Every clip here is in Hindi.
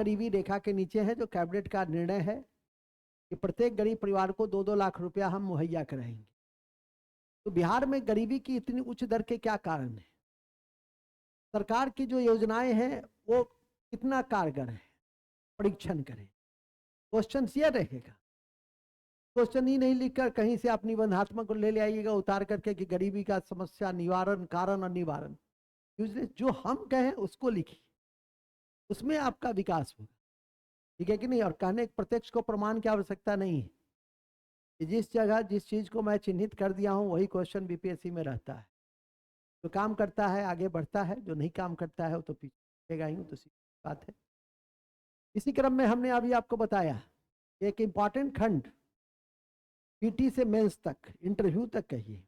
गरीबी रेखा के नीचे है, जो कैबिनेट का निर्णय है कि प्रत्येक गरीब परिवार को 2-2 लाख रुपया हम मुहैया कराएंगे। तो बिहार में गरीबी की इतनी उच्च दर के क्या कारण है? सरकार की जो योजनाएं हैं वो कितना कारगर है, परीक्षण करें। क्वेश्चन ये रहेगा, क्वेश्चन ही नहीं लिखकर कहीं से आप निबंधात्मक को ले आइएगा उतार करके कि गरीबी का समस्या निवारण, कारण और निवारण। जो हम कहें उसको लिखिए, उसमें आपका विकास होगा, ठीक है कि नहीं? और कहने प्रत्यक्ष को प्रमाण की आवश्यकता नहीं है कि जिस जगह जिस चीज को मैं चिन्हित कर दिया हूं वही क्वेश्चन बीपीएससी में रहता है। जो काम करता है आगे बढ़ता है, जो नहीं काम करता है वो तो पीछेगा ही, तो सीधी बात है। इसी क्रम में हमने अभी आपको बताया एक इंपॉर्टेंट खंड पीटी से मेंस तक, इंटरव्यू तक कहिए,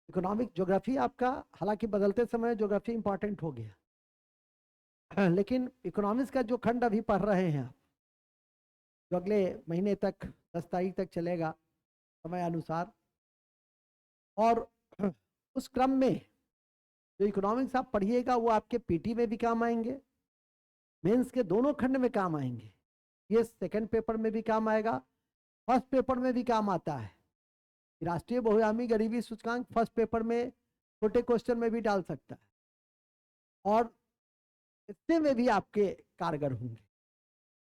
इकोनॉमिक ज्योग्राफी आपका, हालांकि बदलते समय ज्योग्राफी इंपॉर्टेंट हो गया, लेकिन इकोनॉमिक्स का जो खंड अभी पढ़ रहे हैं आप, जो अगले महीने तक 10 तारीख तक चलेगा समय अनुसार, और उस क्रम में जो इकोनॉमिक्स आप पढ़िएगा वो आपके पीटी में भी काम आएंगे, मेंस के दोनों खंड में काम आएंगे। ये सेकंड पेपर में भी काम आएगा, फर्स्ट पेपर में भी काम आता है। राष्ट्रीय बहुआयामी गरीबी सूचकांक फर्स्ट पेपर में छोटे क्वेश्चन में भी डाल सकता है, और इतने में भी आपके कारगर होंगे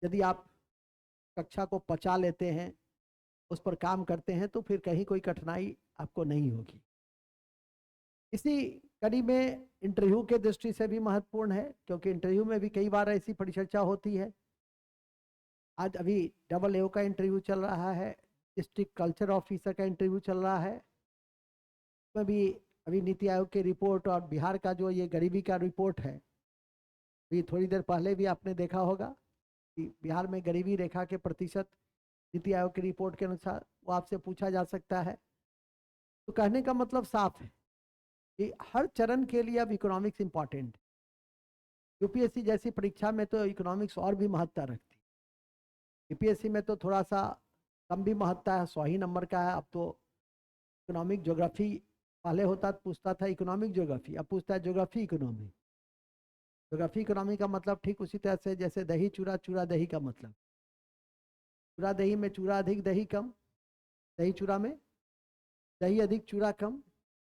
यदि आप कक्षा को पचा लेते हैं, उस पर काम करते हैं, तो फिर कहीं कोई कठिनाई आपको नहीं होगी। इसी कड़ी में इंटरव्यू के दृष्टि से भी महत्वपूर्ण है, क्योंकि इंटरव्यू में भी कई बार ऐसी परिचर्चा होती है। आज अभी AA का इंटरव्यू चल रहा है, डिस्ट्रिक्ट कल्चर ऑफिसर का इंटरव्यू चल रहा है, उसमें भी अभी नीति आयोग की रिपोर्ट और बिहार का जो ये गरीबी का रिपोर्ट है, अभी थोड़ी देर पहले भी आपने देखा होगा कि बिहार में गरीबी रेखा के प्रतिशत नीति आयोग की रिपोर्ट के अनुसार वो आपसे पूछा जा सकता है। तो कहने का मतलब साफ है कि हर चरण के लिए अब इकोनॉमिक्स इंपॉर्टेंट है। यूपीएससी जैसी परीक्षा में तो इकोनॉमिक्स और भी महत्ता रखती है। यूपीएससी में तो थोड़ा सा कम भी महत्ता है, 100 ही नंबर का है। अब तो इकोनॉमिक ज्योग्राफी, पहले होता पूछता था इकोनॉमिक ज्योग्राफी, अब पूछता है ज्योग्राफी इकोनॉमी। ज्योग्राफी इकोनॉमी का मतलब ठीक उसी तरह से जैसे दही चूरा, चूरा दही का मतलब, चूरा दही में चूरा अधिक दही कम, दही चूरा में दही अधिक चूरा कम।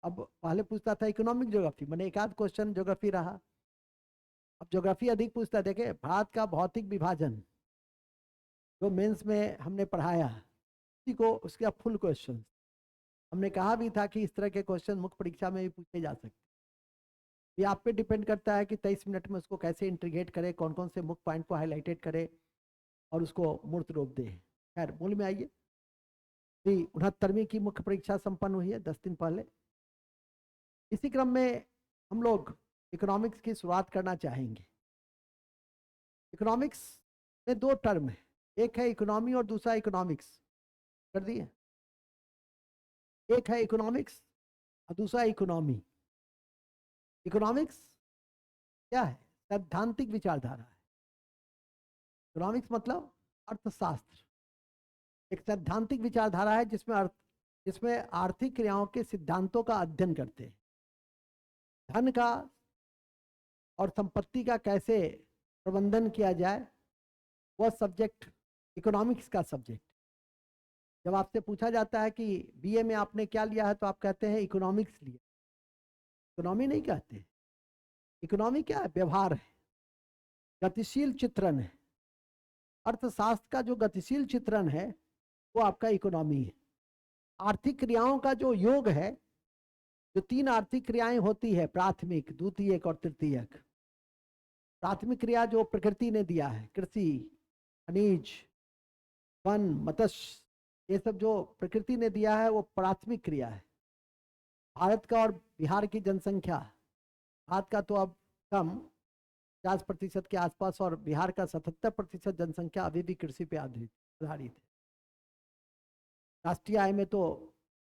अब पहले पूछता था इकोनॉमिक ज्योग्राफी, मैंने एक आध क्वेश्चन ज्योग्राफी रहा, अब ज्योग्राफी अधिक पूछता है। देखे भारत का भौतिक विभाजन जो मेंस में हमने पढ़ाया, उसी को उसके फुल क्वेश्चन हमने कहा भी था कि इस तरह के क्वेश्चन मुख्य परीक्षा में भी पूछे जा सकते। ये आप पे डिपेंड करता है कि 23 मिनट में उसको कैसे इंटीग्रेट करे, कौन कौन से मुख्य पॉइंट को हाईलाइटेड करे और उसको मूर्त रूप दे। खैर मूल में आइए, 69वीं की मुख्य परीक्षा संपन्न हुई है 10 दिन पहले। इसी क्रम में हम लोग इकोनॉमिक्स की शुरुआत करना चाहेंगे। इकोनॉमिक्स में 2 टर्म है, एक है इकोनॉमी और दूसरा इकोनॉमिक्स। कर दिए, एक है इकोनॉमिक्स और दूसरा इकोनॉमी। इकोनॉमिक्स क्या है? सैद्धांतिक विचारधारा है। इकोनॉमिक्स मतलब अर्थशास्त्र, एक सैद्धांतिक विचारधारा है जिसमें आर्थिक क्रियाओं के सिद्धांतों का अध्ययन करते हैं। धन का और संपत्ति का कैसे प्रबंधन किया जाए, वह सब्जेक्ट इकोनॉमिक्स का सब्जेक्ट। जब आपसे पूछा जाता है कि बीए में आपने क्या लिया है, तो आप कहते हैं इकोनॉमिक्स लिया, इकोनॉमी नहीं कहते। इकोनॉमी क्या है? व्यवहार है, गतिशील चित्रण है। अर्थशास्त्र का जो गतिशील चित्रण है वो आपका इकोनॉमी है। आर्थिक क्रियाओं का जो योग है, जो 3 आर्थिक क्रियाएं होती है, प्राथमिक, द्वितीयक और तृतीयक। प्राथमिक क्रिया जो प्रकृति ने दिया है, कृषि, खनिज, वन, मत्स्य, ये सब जो प्रकृति ने दिया है वो प्राथमिक क्रिया है। भारत का और बिहार की जनसंख्या, भारत का तो अब कम 50% के आसपास, और बिहार का 77% जनसंख्या अभी भी कृषि पे आधारित है। राष्ट्रीय आय में तो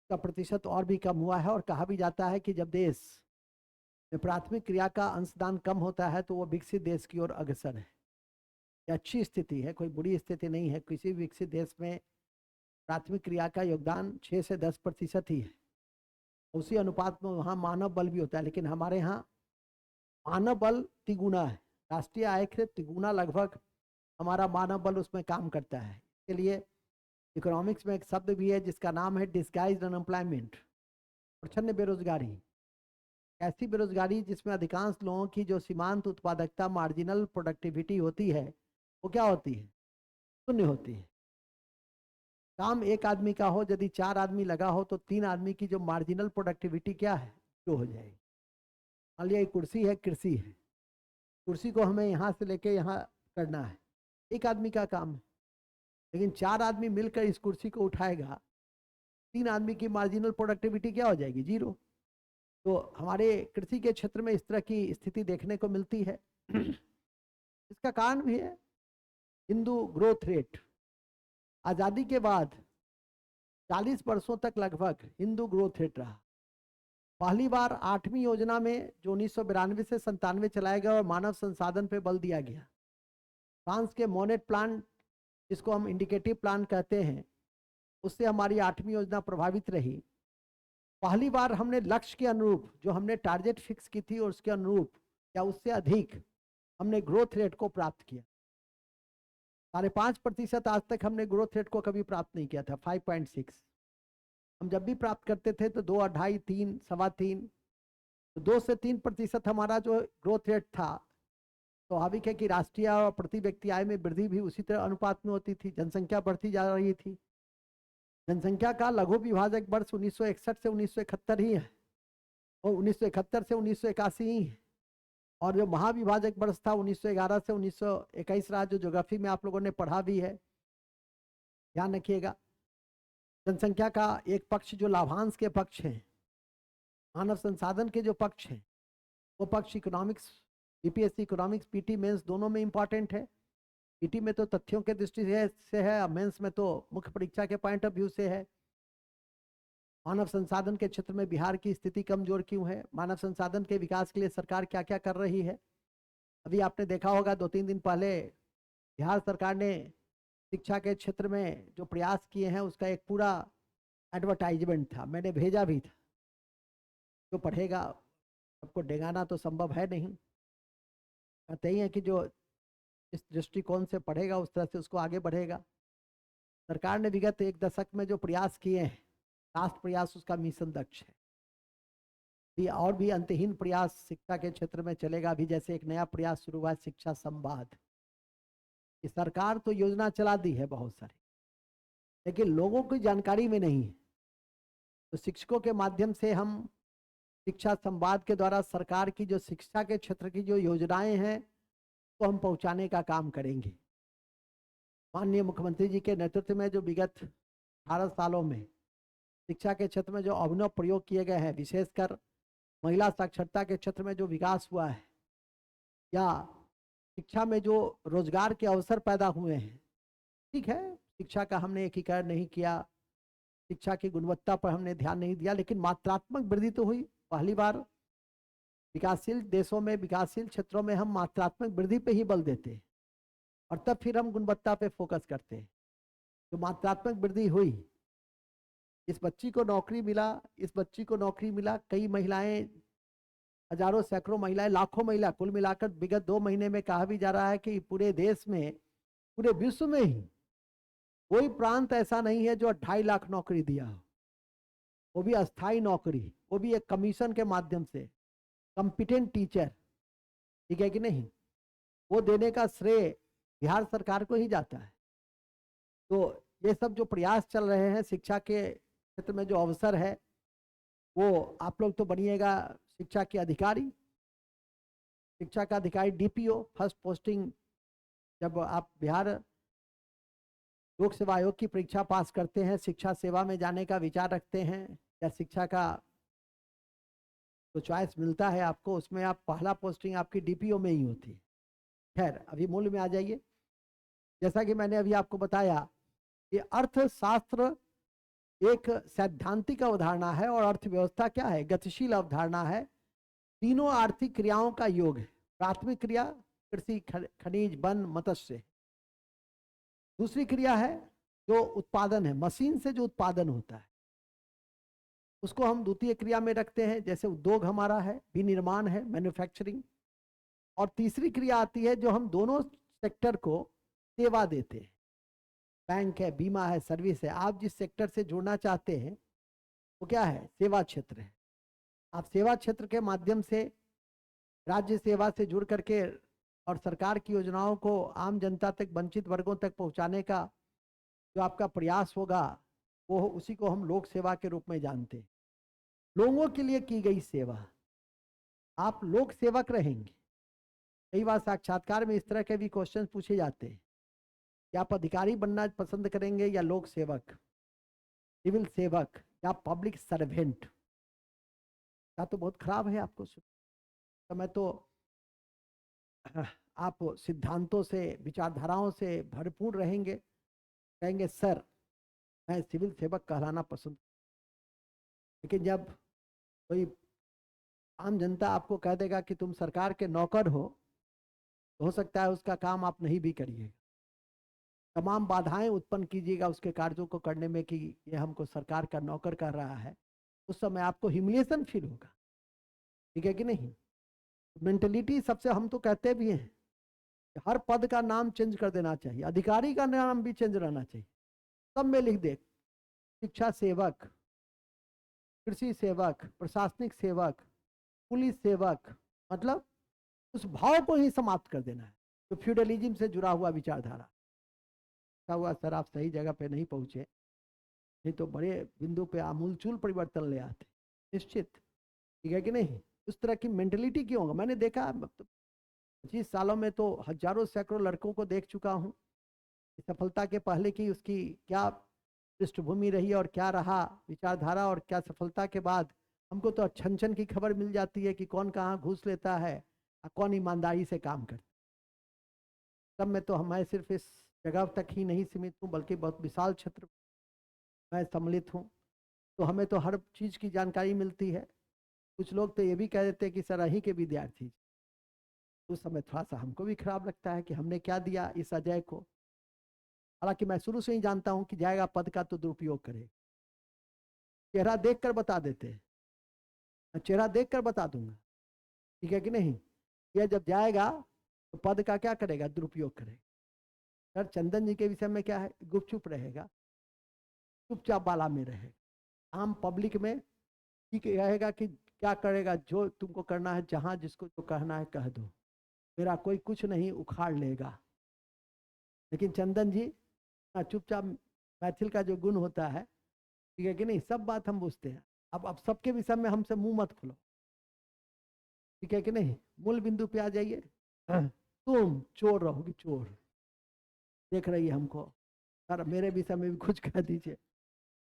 का प्रतिशत और भी कम हुआ है, और कहा भी जाता है कि जब देश में प्राथमिक क्रिया का अंशदान कम होता है तो वो विकसित देश की ओर अग्रसर है। ये अच्छी स्थिति है, कोई बुरी स्थिति नहीं है। किसी भी विकसित देश में प्राथमिक क्रिया का योगदान 6 से 10% ही है। उसी अनुपात में वहाँ मानव बल भी होता है, लेकिन हमारे यहाँ मानव बल तिगुना है, राष्ट्रीय आय से तिगुना लगभग हमारा मानव बल उसमें काम करता है। इसके लिए इकोनॉमिक्स में एक शब्द भी है जिसका नाम है डिस्गाइज्ड अनएम्प्लॉयमेंट, प्रच्छन्न बेरोजगारी। ऐसी बेरोजगारी जिसमें अधिकांश लोगों की जो सीमांत उत्पादकता मार्जिनल प्रोडक्टिविटी होती है वो क्या होती है, शून्य होती है। काम एक आदमी का हो, यदि 4 आदमी लगा हो तो 3 आदमी की जो मार्जिनल प्रोडक्टिविटी क्या है, जो हो जाएगी। मान लिया कुर्सी है, कृषि है, कुर्सी को हमें यहाँ से लेके यहाँ करना है, एक आदमी का काम है, लेकिन 4 आदमी मिलकर इस कुर्सी को उठाएगा, 3 आदमी की मार्जिनल प्रोडक्टिविटी क्या हो जाएगी, 0। तो हमारे कृषि के क्षेत्र में इस तरह की स्थिति देखने को मिलती है। इसका कारण भी है हिंदू ग्रोथ रेट। आजादी के बाद 40 वर्षों तक लगभग हिंदू ग्रोथ रेट रहा। पहली बार 8वीं योजना में जो 1992 से 97 चलाया गया और मानव संसाधन पे बल दिया गया। फ्रांस के मोनेट प्लान, जिसको हम इंडिकेटिव प्लान कहते हैं, उससे हमारी 8वीं योजना प्रभावित रही। पहली बार हमने लक्ष्य के अनुरूप जो हमने टारगेट फिक्स की थी और उसके अनुरूप या उससे अधिक हमने ग्रोथ रेट को प्राप्त किया। 5.5% आज तक हमने ग्रोथ रेट को कभी प्राप्त नहीं किया था, 5.6। हम जब भी प्राप्त करते थे तो 2, 2.5, 3, 3.25, तो 2 से 3% हमारा जो ग्रोथ रेट था। स्वाभाविक है कि राष्ट्रीय और प्रति व्यक्ति आय में वृद्धि भी उसी तरह अनुपात में होती थी। जनसंख्या बढ़ती जा रही थी। जनसंख्या का लघु विभाजक वर्ष 1961 से 1971 ही है और 1971 से 1981 ही है, और जो महाविभाजक वर्ष था 1911 से 1921 रहा, जो ज्योग्राफी में आप लोगों ने पढ़ा भी है, ध्यान रखिएगा। जनसंख्या का एक पक्ष जो लाभांश के पक्ष है, मानव संसाधन के जो पक्ष है, वो पक्ष economics, BPSC economics, PT mains दोनों में इंपॉर्टेंट है। पीटी में तो तथ्यों के दृष्टि से है, मेंस में तो मुख्य परीक्षा के पॉइंट ऑफ व्यू से है। मानव संसाधन के क्षेत्र में बिहार की स्थिति कमजोर क्यों है, मानव संसाधन के विकास के लिए सरकार क्या क्या कर रही है। अभी आपने देखा होगा 2-3 दिन पहले बिहार सरकार ने शिक्षा के क्षेत्र में जो प्रयास किए हैं उसका एक पूरा एडवर्टाइजमेंट था, मैंने भेजा भी था। जो पढ़ेगा, सबको डेगाना तो संभव है नहीं, कहते ही है कि जो इस दृष्टिकोण से पढ़ेगा उस तरह से उसको आगे बढ़ेगा। सरकार ने विगत 1 दशक में जो प्रयास किए हैं, राष्ट्र प्रयास उसका मिशन दक्ष है। और भी अंतहीन प्रयास शिक्षा के क्षेत्र में चलेगा। अभी जैसे एक नया प्रयास शुरू हुआ है, शिक्षा संवाद। कि सरकार तो योजना चला दी है बहुत सारी, लेकिन लोगों की जानकारी में नहीं है। तो शिक्षकों के माध्यम से हम शिक्षा संवाद के द्वारा सरकार की जो शिक्षा के क्षेत्र की जो योजनाएं हैं तो हम पहुंचाने का काम करेंगे। माननीय मुख्यमंत्री जी के नेतृत्व में जो विगत 18 सालों में शिक्षा के क्षेत्र में जो अभिनव प्रयोग किए गए हैं, विशेषकर महिला साक्षरता के क्षेत्र में जो विकास हुआ है, या शिक्षा में जो रोजगार के अवसर पैदा हुए हैं, ठीक है, शिक्षा का हमने एकीकरण नहीं किया, शिक्षा की गुणवत्ता पर हमने ध्यान नहीं दिया, लेकिन मात्रात्मक वृद्धि तो हुई। पहली बार विकासशील देशों में, विकासशील क्षेत्रों में हम मात्रात्मक वृद्धि पे ही बल देते हैं और तब फिर हम गुणवत्ता पे फोकस करते हैं। जो मात्रात्मक वृद्धि हुई, इस बच्ची को नौकरी मिला, इस बच्ची को नौकरी मिला, कई महिलाएं, हजारों सैकड़ों महिलाएं, लाखों महिला, कुल मिलाकर विगत 2 महीने में कहा भी जा रहा है कि पूरे देश में, पूरे विश्व में ही कोई प्रांत ऐसा नहीं है जो 2.5 लाख नौकरी दिया हो, वो भी अस्थाई नौकरी, वो भी एक कमीशन के माध्यम से, कॉम्पिटेंट टीचर, ठीक है कि नहीं, वो देने का श्रेय बिहार सरकार को ही जाता है। तो ये सब जो प्रयास चल रहे हैं शिक्षा के क्षेत्र में, जो अवसर है, वो आप लोग तो बनिएगा शिक्षा के अधिकारी, शिक्षा का अधिकारी डीपीओ, फर्स्ट पोस्टिंग जब आप बिहार लोक सेवा आयोग की परीक्षा पास करते हैं, शिक्षा सेवा में जाने का विचार रखते हैं या शिक्षा का तो चॉइस मिलता है आपको, उसमें आप पहला पोस्टिंग आपकी डीपीओ में ही होती है। खैर, अभी मूल में आ जाइए। जैसा कि मैंने अभी आपको बताया कि अर्थशास्त्र एक सैद्धांतिक अवधारणा है और अर्थव्यवस्था क्या है, गतिशील अवधारणा है। तीनों आर्थिक क्रियाओं का योग है। प्राथमिक क्रिया कृषि, खनिज, वन, मत्स्य। दूसरी क्रिया है जो उत्पादन है, मशीन से जो उत्पादन होता है उसको हम द्वितीय क्रिया में रखते हैं। जैसे उद्योग हमारा है, विनिर्माण है, मैन्युफैक्चरिंग। और तीसरी क्रिया आती है जो हम दोनों सेक्टर को सेवा देते हैं। बैंक है, बीमा है, सर्विस है। आप जिस सेक्टर से जुड़ना चाहते हैं वो क्या है? सेवा क्षेत्र है। आप सेवा क्षेत्र के माध्यम से राज्य सेवा से जुड़ करके और सरकार की योजनाओं को आम जनता तक, वंचित वर्गों तक पहुंचाने का जो आपका प्रयास होगा वो उसी को हम लोक सेवा के रूप में जानते हैं। लोगों के लिए की गई सेवा, आप लोक सेवक रहेंगे। कई बार साक्षात्कार में इस तरह के भी क्वेश्चन पूछे जाते हैं कि आप अधिकारी बनना पसंद करेंगे या लोक सेवक, सिविल सेवक या पब्लिक सर्वेंट। क्या तो बहुत खराब है आपको समय तो आप सिद्धांतों से, विचारधाराओं से भरपूर रहेंगे, कहेंगे सर मैं सिविल सेवक कहलाना पसंद। लेकिन जब कोई आम जनता आपको कह देगा कि तुम सरकार के नौकर तो हो सकता है उसका काम आप नहीं भी करिएगा। तमाम बाधाएं उत्पन्न कीजिएगा उसके कार्यों को करने में कि ये हमको सरकार का नौकर कर रहा है। उस समय आपको ह्यूमिलिएशन फील होगा, ठीक है कि नहीं? मेंटलिटी सबसे, हम तो कहते भी हैं कि हर पद का नाम चेंज कर देना चाहिए, अधिकारी का नाम भी चेंज रहना चाहिए। सब में लिख दे शिक्षा सेवक, कृषि सेवक, प्रशासनिक सेवक, पुलिस सेवक, मतलब उस भाव को ही समाप्त कर देना है जो फ्यूडलिज्म से जुड़ा हुआ विचारधारा। हुआ सर आप सही जगह पे नहीं पहुंचे, नहीं तो बड़े बिंदु पे आमूलचूल परिवर्तन ले आते निश्चित, ठीक है कि नहीं? उस तरह की मेंटलिटी क्यों होगा? मैंने देखा 25 सालों में तो हजारों सैकड़ों लड़कों को देख चुका हूँ। सफलता के पहले की उसकी क्या पृष्ठभूमि रही और क्या रहा विचारधारा, और क्या सफलता के बाद हमको तो छन छन की खबर मिल जाती है कि कौन कहाँ घूस लेता है और कौन ईमानदारी से काम करता। तब में तो हमें सिर्फ इस जगह तक ही नहीं सीमित हूँ बल्कि बहुत विशाल क्षेत्र में सम्मिलित हूँ, तो हमें तो हर चीज़ की जानकारी मिलती है। कुछ लोग तो ये भी कह देते हैं कि सर अहीं के विद्यार्थी। उस समय थोड़ा सा हमको भी खराब लगता है कि हमने क्या दिया इस अजय को। हालांकि मैं शुरू से ही जानता हूं कि जाएगा पद का तो दुरुपयोग करे। चेहरा देखकर बता देते हैं, मैं चेहरा देखकर बता दूंगा, ठीक है कि नहीं? यह जब जाएगा तो पद का क्या करेगा? दुरुपयोग करेगा। सर चंदन जी के विषय में क्या है? गुपचुप रहेगा, चुपचाप बाला में रहेगा, आम पब्लिक में ठीक रहेगा कि क्या करेगा, जो तुमको करना है, जहां जिसको जो कहना है कह दो, मेरा कोई कुछ नहीं उखाड़ लेगा। लेकिन चंदन जी चुपचाप, मैथिल का जो गुण होता है, ठीक है कि नहीं, सब बात हम पूछते हैं। अब सबके विषय में हमसे मुंह मत खोलो, ठीक है कि नहीं? मूल बिंदु पे आ जाइए। तुम चोर रहोगी, चोर। देख रही है हमको, सर मेरे विषय में भी कुछ कह दीजिए,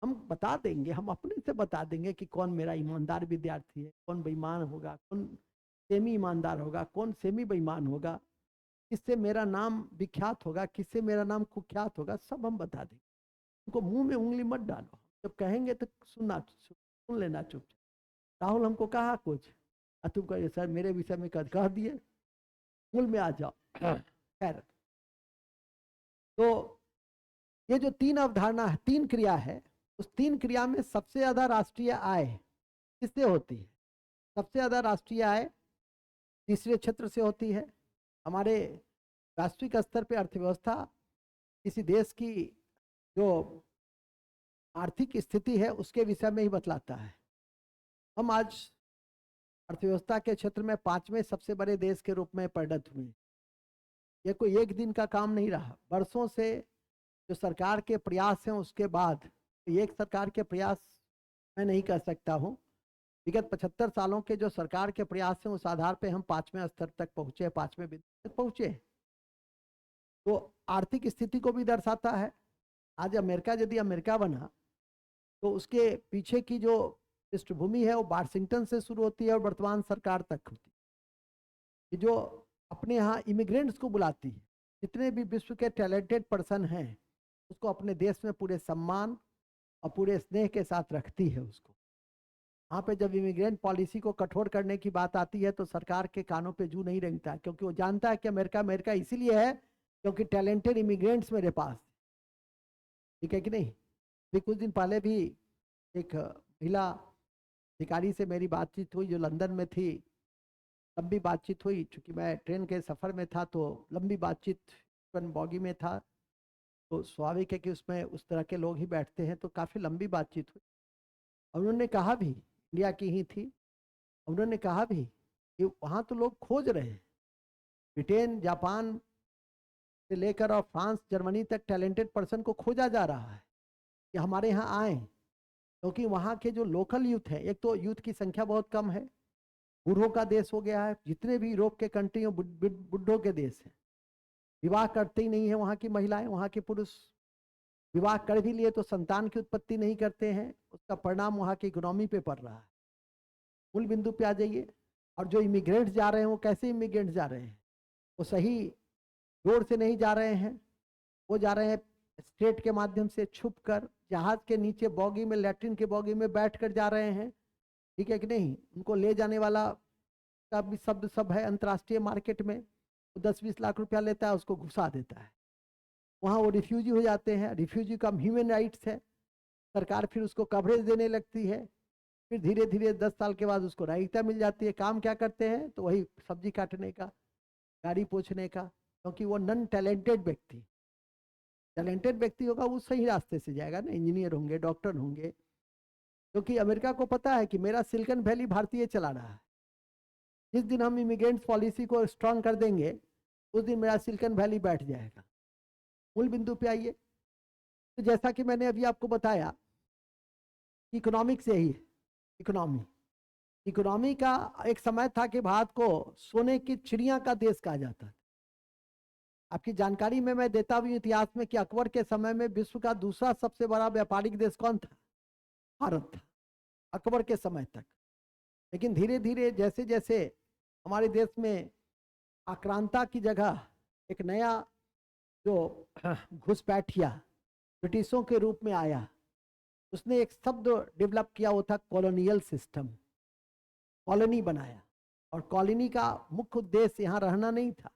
हम बता देंगे, हम अपने से बता देंगे कि कौन मेरा ईमानदार विद्यार्थी है, कौन बेईमान होगा, कौन सेमी ईमानदार होगा, कौन सेमी बेईमान होगा, किससे मेरा नाम विख्यात होगा, किससे मेरा नाम कुख्यात होगा, सब हम बता देंगे। उनको मुंह में उंगली मत डालो, जब कहेंगे तो सुन लेना चुपचाप। राहुल हमको कहा कुछ और तुम कहिए सर मेरे विषय में कह दिए, मूल में आ जाओ। खैर, तो ये जो तीन अवधारणा है, तीन क्रिया है, उस तीन क्रिया में सबसे ज्यादा राष्ट्रीय आय किससे होती है? सबसे ज्यादा राष्ट्रीय आय तीसरे क्षेत्र से होती है। हमारे वैश्विक स्तर पे अर्थव्यवस्था किसी देश की जो आर्थिक स्थिति है उसके विषय में ही बतलाता है। हम आज अर्थव्यवस्था के क्षेत्र में 5वें सबसे बड़े देश के रूप में परिणत हुए। यह कोई एक दिन का काम नहीं रहा, वर्षों से जो सरकार के प्रयास हैं उसके बाद। एक सरकार के प्रयास मैं नहीं कह सकता हूं, विगत 75 सालों के जो सरकार के प्रयास हैं उस आधार पे हम 5वें स्तर तक पहुंचे, 5वें बिंदु तक पहुंचे। तो आर्थिक स्थिति को भी दर्शाता है। आज अमेरिका यदि अमेरिका बना तो उसके पीछे की जो पृष्ठभूमि है वो वाशिंगटन से शुरू होती है और वर्तमान सरकार तक होती है, जो अपने यहाँ इमिग्रेंट्स को बुलाती है। जितने भी विश्व के टैलेंटेड पर्सन हैं उसको अपने देश में पूरे सम्मान और पूरे स्नेह के साथ रखती है उसको। वहाँ पे जब इमिग्रेंट पॉलिसी को कठोर करने की बात आती है तो सरकार के कानों पे जू नहीं रेंगता है, क्योंकि वो जानता है कि अमेरिका अमेरिका इसीलिए है क्योंकि टैलेंटेड इमिग्रेंट्स मेरे पास, ठीक है कि नहीं? भी कुछ दिन पहले भी एक महिला अधिकारी से मेरी बातचीत हुई जो लंदन में थी, लंबी बातचीत हुई, चूंकि मैं ट्रेन के सफ़र में था तो लंबी बातचीत बॉगी में था, तो स्वाभाविक है कि उसमें उस तरह के लोग ही बैठते हैं, तो काफ़ी लंबी बातचीत हुई। और उन्होंने कहा भी, इंडिया की ही थी, उन्होंने कहा भी कि वहाँ तो लोग खोज रहे हैं, ब्रिटेन जापान से लेकर और फ्रांस जर्मनी तक टैलेंटेड पर्सन को खोजा जा रहा है कि हमारे यहाँ आए, क्योंकि वहाँ के जो लोकल यूथ है, एक तो यूथ की संख्या बहुत कम है, बूढ़ों का देश हो गया है, जितने भी यूरोप के कंट्री हैं बुढ़ों के देश हैं, विवाह करते ही नहीं है वहाँ की महिलाएं, वहाँ के पुरुष विवाह कर भी लिए तो संतान की उत्पत्ति नहीं करते हैं, उसका परिणाम वहाँ की इकोनॉमी पे पड़ रहा है। मूल बिंदु पे आ जाइए। और जो इमिग्रेंट्स जा रहे हैं वो कैसे इमिग्रेंट्स जा रहे हैं? वो सही रोड से नहीं जा रहे हैं, वो जा रहे हैं स्ट्रेट के माध्यम से, छुप कर जहाज के नीचे बॉगी में, लैट्रिन के बॉगी में बैठ कर जा रहे हैं, ठीक है कि नहीं। उनको ले जाने वाला का भी शब्द सब है अंतर्राष्ट्रीय मार्केट में, वो 10-20 लाख रुपया लेता है, उसको घुसा देता है, वहाँ वो रिफ्यूजी हो जाते हैं। रिफ्यूजी का ह्यूमन राइट्स है, सरकार फिर उसको कवरेज देने लगती है, फिर धीरे धीरे 10 साल के बाद उसको नागरिकता मिल जाती है। काम क्या करते हैं? तो वही सब्जी काटने का, गाड़ी पोछने का, क्योंकि वो नॉन टैलेंटेड व्यक्ति, टैलेंटेड व्यक्ति होगा वो सही रास्ते से जाएगा ना, इंजीनियर होंगे, डॉक्टर होंगे, क्योंकि अमेरिका को पता है कि मेरा सिलिकॉन वैली भारतीय चला रहा है, जिस दिन हम इमिग्रेंट्स पॉलिसी को स्ट्रांग कर देंगे उस दिन मेरा सिलिकॉन वैली बैठ जाएगा। मूल बिंदु पे आइए। तो जैसा कि मैंने अभी आपको बताया, इकोनॉमिक्स यही है, इकोनॉमी का एक समय था कि भारत को सोने की चिड़िया का देश कहा जाता था। आपकी जानकारी में मैं देता हूँ इतिहास में कि अकबर के समय में विश्व का दूसरा सबसे बड़ा व्यापारिक देश कौन था? भारत था, अकबर के समय तक। लेकिन धीरे धीरे जैसे जैसे हमारे देश में आक्रांता की जगह एक नया जो घुसपैठिया ब्रिटिशों के रूप में आया, उसने एक शब्द डेवलप किया, वो था कॉलोनियल सिस्टम, कॉलोनी बनाया। और कॉलोनी का मुख्य उद्देश्य यहाँ रहना नहीं था,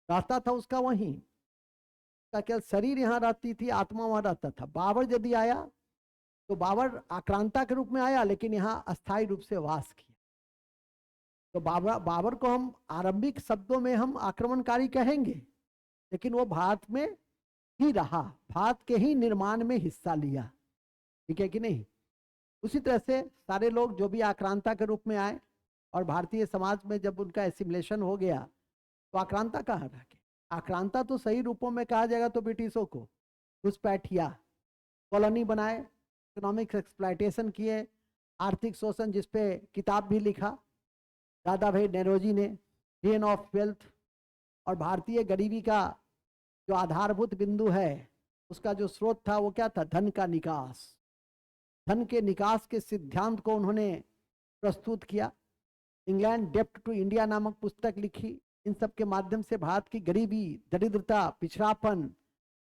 रास्ता था उसका वहीं का, केवल शरीर यहाँ रहती थी, आत्मा वहां रहता था। बाबर यदि आया तो बाबर आक्रांता के रूप में आया, लेकिन यहाँ अस्थायी रूप से वास किया। तो बाबर को हम आरंभिक शब्दों में हम आक्रमणकारी कहेंगे, लेकिन वो भारत में ही रहा, भारत के ही निर्माण में हिस्सा लिया, ठीक है कि नहीं। उसी तरह से सारे लोग जो भी आक्रांता के रूप में आए और भारतीय समाज में जब उनका एसिमिलेशन हो गया, तो आक्रांता कहाँ रह गए? आक्रांता तो सही रूपों में कहा जाएगा तो ब्रिटिशों को, घुसपैठिया, कॉलोनी बनाए, इकोनॉमिक एक्सप्लॉयटेशन किए, आर्थिक शोषण, जिसपे किताब भी लिखा दादा भाई नेरोजी ने, गेन ऑफ वेल्थ। और भारतीय गरीबी का जो आधारभूत बिंदु है, उसका जो स्रोत था वो क्या था? धन का निकास। धन के निकास के सिद्धांत को उन्होंने प्रस्तुत किया। इंग्लैंड डेप्ट टू इंडिया नामक पुस्तक लिखी। इन सब के माध्यम से भारत की गरीबी, दरिद्रता, पिछड़ापन,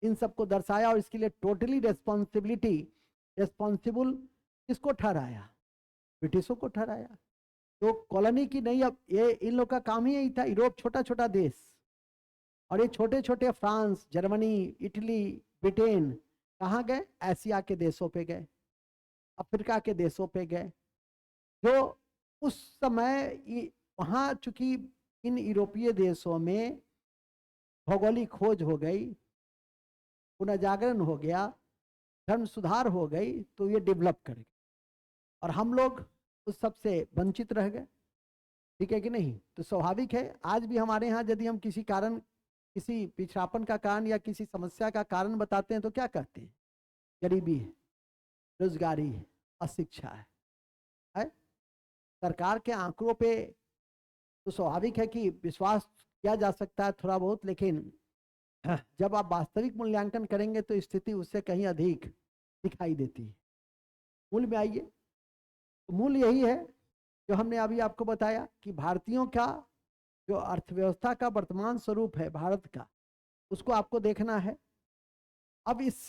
इन सब को दर्शाया। और इसके लिए टोटली रेस्पॉन्सिबल किसको ठहराया? ब्रिटिशों को ठहराया। तो कॉलोनी की नहीं, अब ये इन लोग का काम ही यही था। यूरोप छोटा छोटा देश, और ये छोटे छोटे फ्रांस, जर्मनी, इटली, ब्रिटेन कहाँ गए? एशिया के देशों पे गए, अफ्रीका के देशों पे गए, जो उस समय वहाँ चूंकि इन यूरोपीय देशों में भौगोलिक खोज हो गई, पुनर्जागरण हो गया, धर्म सुधार हो गई, तो ये डेवलप कर गए और हम लोग उस सबसे वंचित रह गए, ठीक है कि नहीं। तो स्वाभाविक है आज भी हमारे यहाँ यदि हम किसी कारण, किसी पिछड़ापन का कारण या किसी समस्या का कारण बताते हैं तो क्या कहते हैं? गरीबी है, रोजगारी है, अशिक्षा है? सरकार के आंकड़ों पे तो स्वाभाविक है कि विश्वास किया जा सकता है थोड़ा बहुत, लेकिन जब आप वास्तविक मूल्यांकन करेंगे तो स्थिति उससे कहीं अधिक दिखाई देती है। मूल में आइए। तो मूल यही है जो हमने अभी आपको बताया कि भारतीयों का जो अर्थव्यवस्था का वर्तमान स्वरूप है भारत का, उसको आपको देखना है। अब इस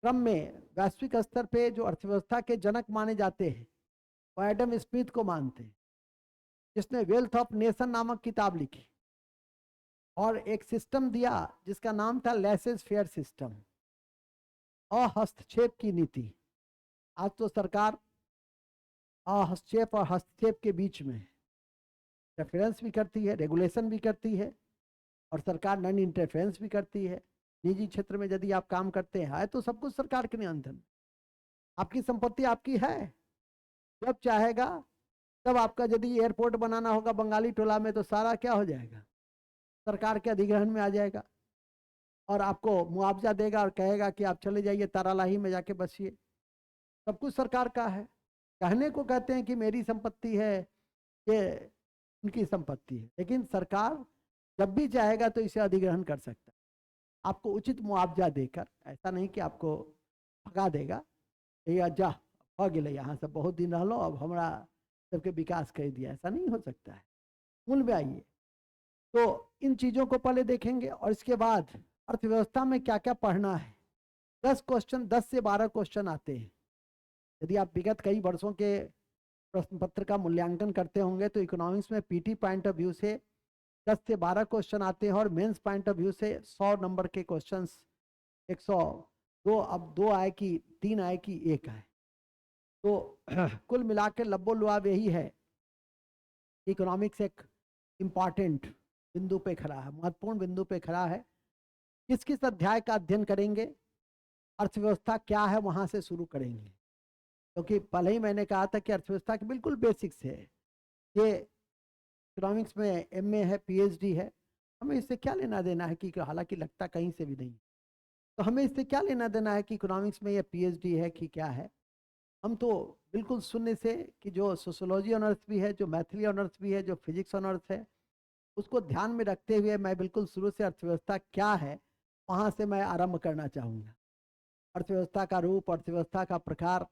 क्रम में वैश्विक स्तर पे जो अर्थव्यवस्था के जनक माने जाते हैं वो एडम स्मिथ को मानते हैं, जिसने वेल्थ ऑफ नेशन नामक किताब लिखी और एक सिस्टम दिया जिसका नाम था लेसेस फेयर सिस्टम, अहस्तक्षेप की नीति। आज तो सरकार हस्तक्षेप और हस्तक्षेप के बीच में, इंटरफेरेंस भी करती है, रेगुलेशन भी करती है, और सरकार नॉन इंटरफेरेंस भी करती है। निजी क्षेत्र में यदि आप काम करते हैं तो सब कुछ सरकार के नियंत्रण, आपकी संपत्ति आपकी है, जब चाहेगा तब आपका यदि एयरपोर्ट बनाना होगा बंगाली टोला में तो सारा क्या हो जाएगा, सरकार के अधिग्रहण में आ जाएगा, और आपको मुआवजा देगा और कहेगा कि आप चले जाइए तारालाही में जाके बसिए। सब कुछ सरकार का है। कहने को कहते हैं कि मेरी संपत्ति है, ये उनकी संपत्ति है, लेकिन सरकार जब भी चाहेगा तो इसे अधिग्रहण कर सकता है, आपको उचित मुआवजा देकर। ऐसा नहीं कि आपको भगा देगा, या जा हो गए यहाँ से बहुत दिन रह लो, अब हमारा सबके विकास कर दिया, ऐसा नहीं हो सकता है। मूल में आइए तो इन चीजों को पहले देखेंगे, और इसके बाद अर्थव्यवस्था में क्या क्या पढ़ना है। 10 क्वेश्चन, 10 से 12 क्वेश्चन आते हैं। यदि आप विगत कई वर्षों के प्रश्न पत्र का मूल्यांकन करते होंगे तो इकोनॉमिक्स में पीटी पॉइंट ऑफ व्यू से 10 से 12 क्वेश्चन आते हैं, और मेंस पॉइंट ऑफ व्यू से 100 नंबर के क्वेश्चंस, 102, अब 2 आए कि 3 आए कि 1 आए, तो कुल मिला के लब्बो लुआब यही है, इकोनॉमिक्स एक इम्पॉर्टेंट बिंदु पे खड़ा है, महत्वपूर्ण बिंदु पे खड़ा है। किस किस अध्याय का अध्ययन करेंगे, अर्थव्यवस्था क्या है वहां से शुरू करेंगे, क्योंकि पहले ही मैंने कहा था कि अर्थव्यवस्था के बिल्कुल बेसिक्स है। ये इकोनॉमिक्स में एमए है, पीएचडी है, हमें इससे क्या लेना देना है कि हालांकि लगता कहीं से भी नहीं, तो हमें इससे क्या लेना देना है कि इकोनॉमिक्स में ये पीएचडी है कि क्या है। हम तो बिल्कुल शून्य से, कि जो सोशियोलॉजी ऑनर्स भी है, जो मैथिली ऑनर्स भी है, जो फिजिक्स ऑनर्स है, उसको ध्यान में रखते हुए मैं बिल्कुल शुरू से अर्थव्यवस्था क्या है वहां से मैं आरंभ करना चाहूँगा। अर्थव्यवस्था का रूप, अर्थव्यवस्था का प्रकार,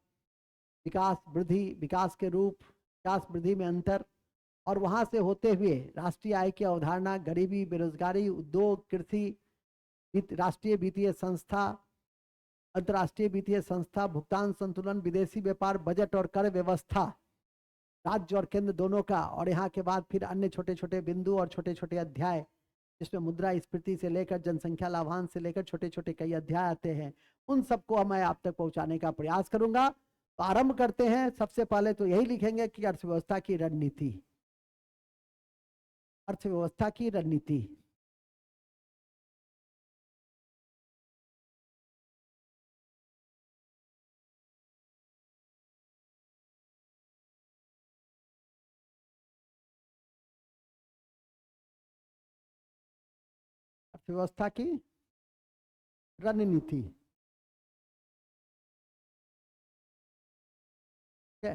विकास वृद्धि, विकास के रूप, विकास वृद्धि में अंतर, और वहां से होते हुए राष्ट्रीय आय की अवधारणा, गरीबी, बेरोजगारी, उद्योग, कृषि, राष्ट्रीय वित्तीय संस्था, अंतर्राष्ट्रीय वित्तीय संस्था, भुगतान संतुलन, विदेशी व्यापार, बजट और कर व्यवस्था, राज्य और केंद्र दोनों का, और यहाँ के बाद फिर अन्य छोटे छोटे बिंदु और छोटे छोटे अध्याय, जिसमें मुद्रास्फीति से लेकर जनसंख्या लाभांश से लेकर छोटे छोटे कई अध्याय आते हैं। उन सबको मैं आप तक पहुंचाने का प्रयास करूंगा। तो आरंभ करते हैं। सबसे पहले तो यही लिखेंगे कि अर्थव्यवस्था की रणनीति, अर्थव्यवस्था की रणनीति। अर्थव्यवस्था की रणनीति, ठीक है।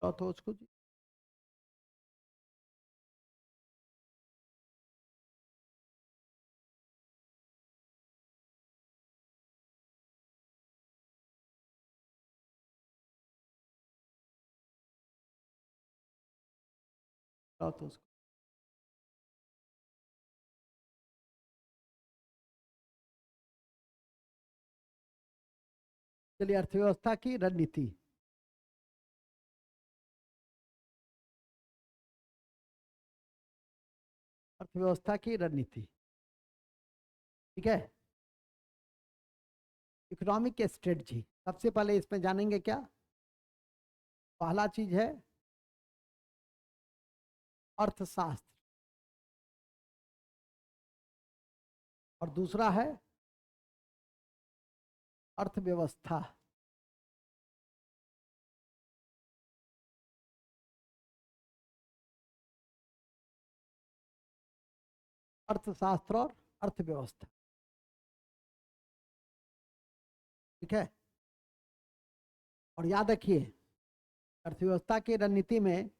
तो उसको तो उसको चलिए, अर्थव्यवस्था की रणनीति। अर्थव्यवस्था की रणनीति, ठीक है। इकोनॉमिक स्ट्रेटजी, सबसे पहले इसमें जानेंगे क्या, पहला चीज है अर्थशास्त्र, और दूसरा है अर्थव्यवस्था। अर्थशास्त्र और अर्थव्यवस्था, ठीक है। और याद रखिए, अर्थव्यवस्था की रणनीति में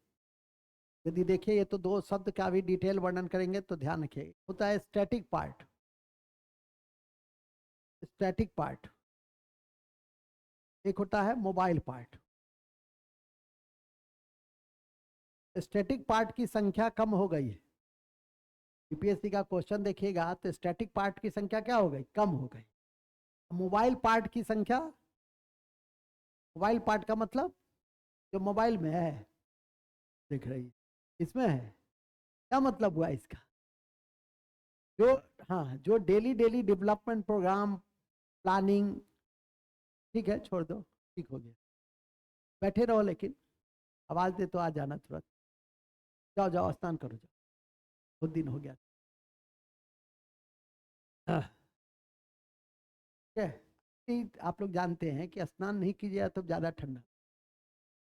यदि देखिए, ये तो 2 शब्द का भी डिटेल वर्णन करेंगे तो ध्यान रखिए। होता है स्टैटिक पार्ट, स्टैटिक पार्ट, एक होता है मोबाइल पार्ट। स्टैटिक पार्ट की संख्या कम हो गई है। यूपीएससी का क्वेश्चन देखिएगा तो स्टैटिक पार्ट की संख्या क्या हो गई, कम हो गई। मोबाइल पार्ट की संख्या मोबाइल पार्ट का मतलब जो मोबाइल में है, दिख रही है, इसमें है। क्या मतलब हुआ इसका? जो, हाँ, जो daily daily development program planning, ठीक है, छोड़ दो, ठीक हो गया। बैठे रहो, लेकिन आवाज दे तो आ जाना तुरंत। जाओ जाओ, स्नान करो, जाओ, बहुत दिन हो गया। हाँ, ठीक है। आप लोग जानते हैं कि स्नान नहीं कीजिए तो ज्यादा ठंडा,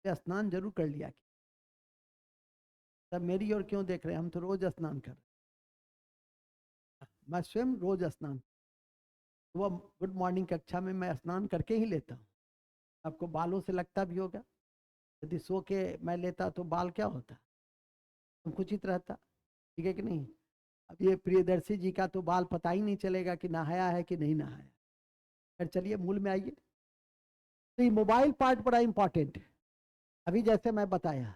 तो स्नान जरूर कर लिया। तब मेरी ओर क्यों देख रहे हैं? हम तो रोज स्नान कर रहे हैं। मैं स्वयं रोज स्नान, वो गुड मॉर्निंग कक्षा में मैं स्नान करके ही लेता हूँ। आपको बालों से लगता भी होगा, यदि सो के मैं लेता तो बाल क्या होता, संकुचित रहता, ठीक है कि नहीं? अब ये प्रियदर्शी जी का तो बाल पता ही नहीं चलेगा कि नहाया है कि नहीं नहाया। फिर चलिए मूल में आइए। तो ये मोबाइल पार्ट बड़ा इंपॉर्टेंट है। अभी जैसे मैं बताया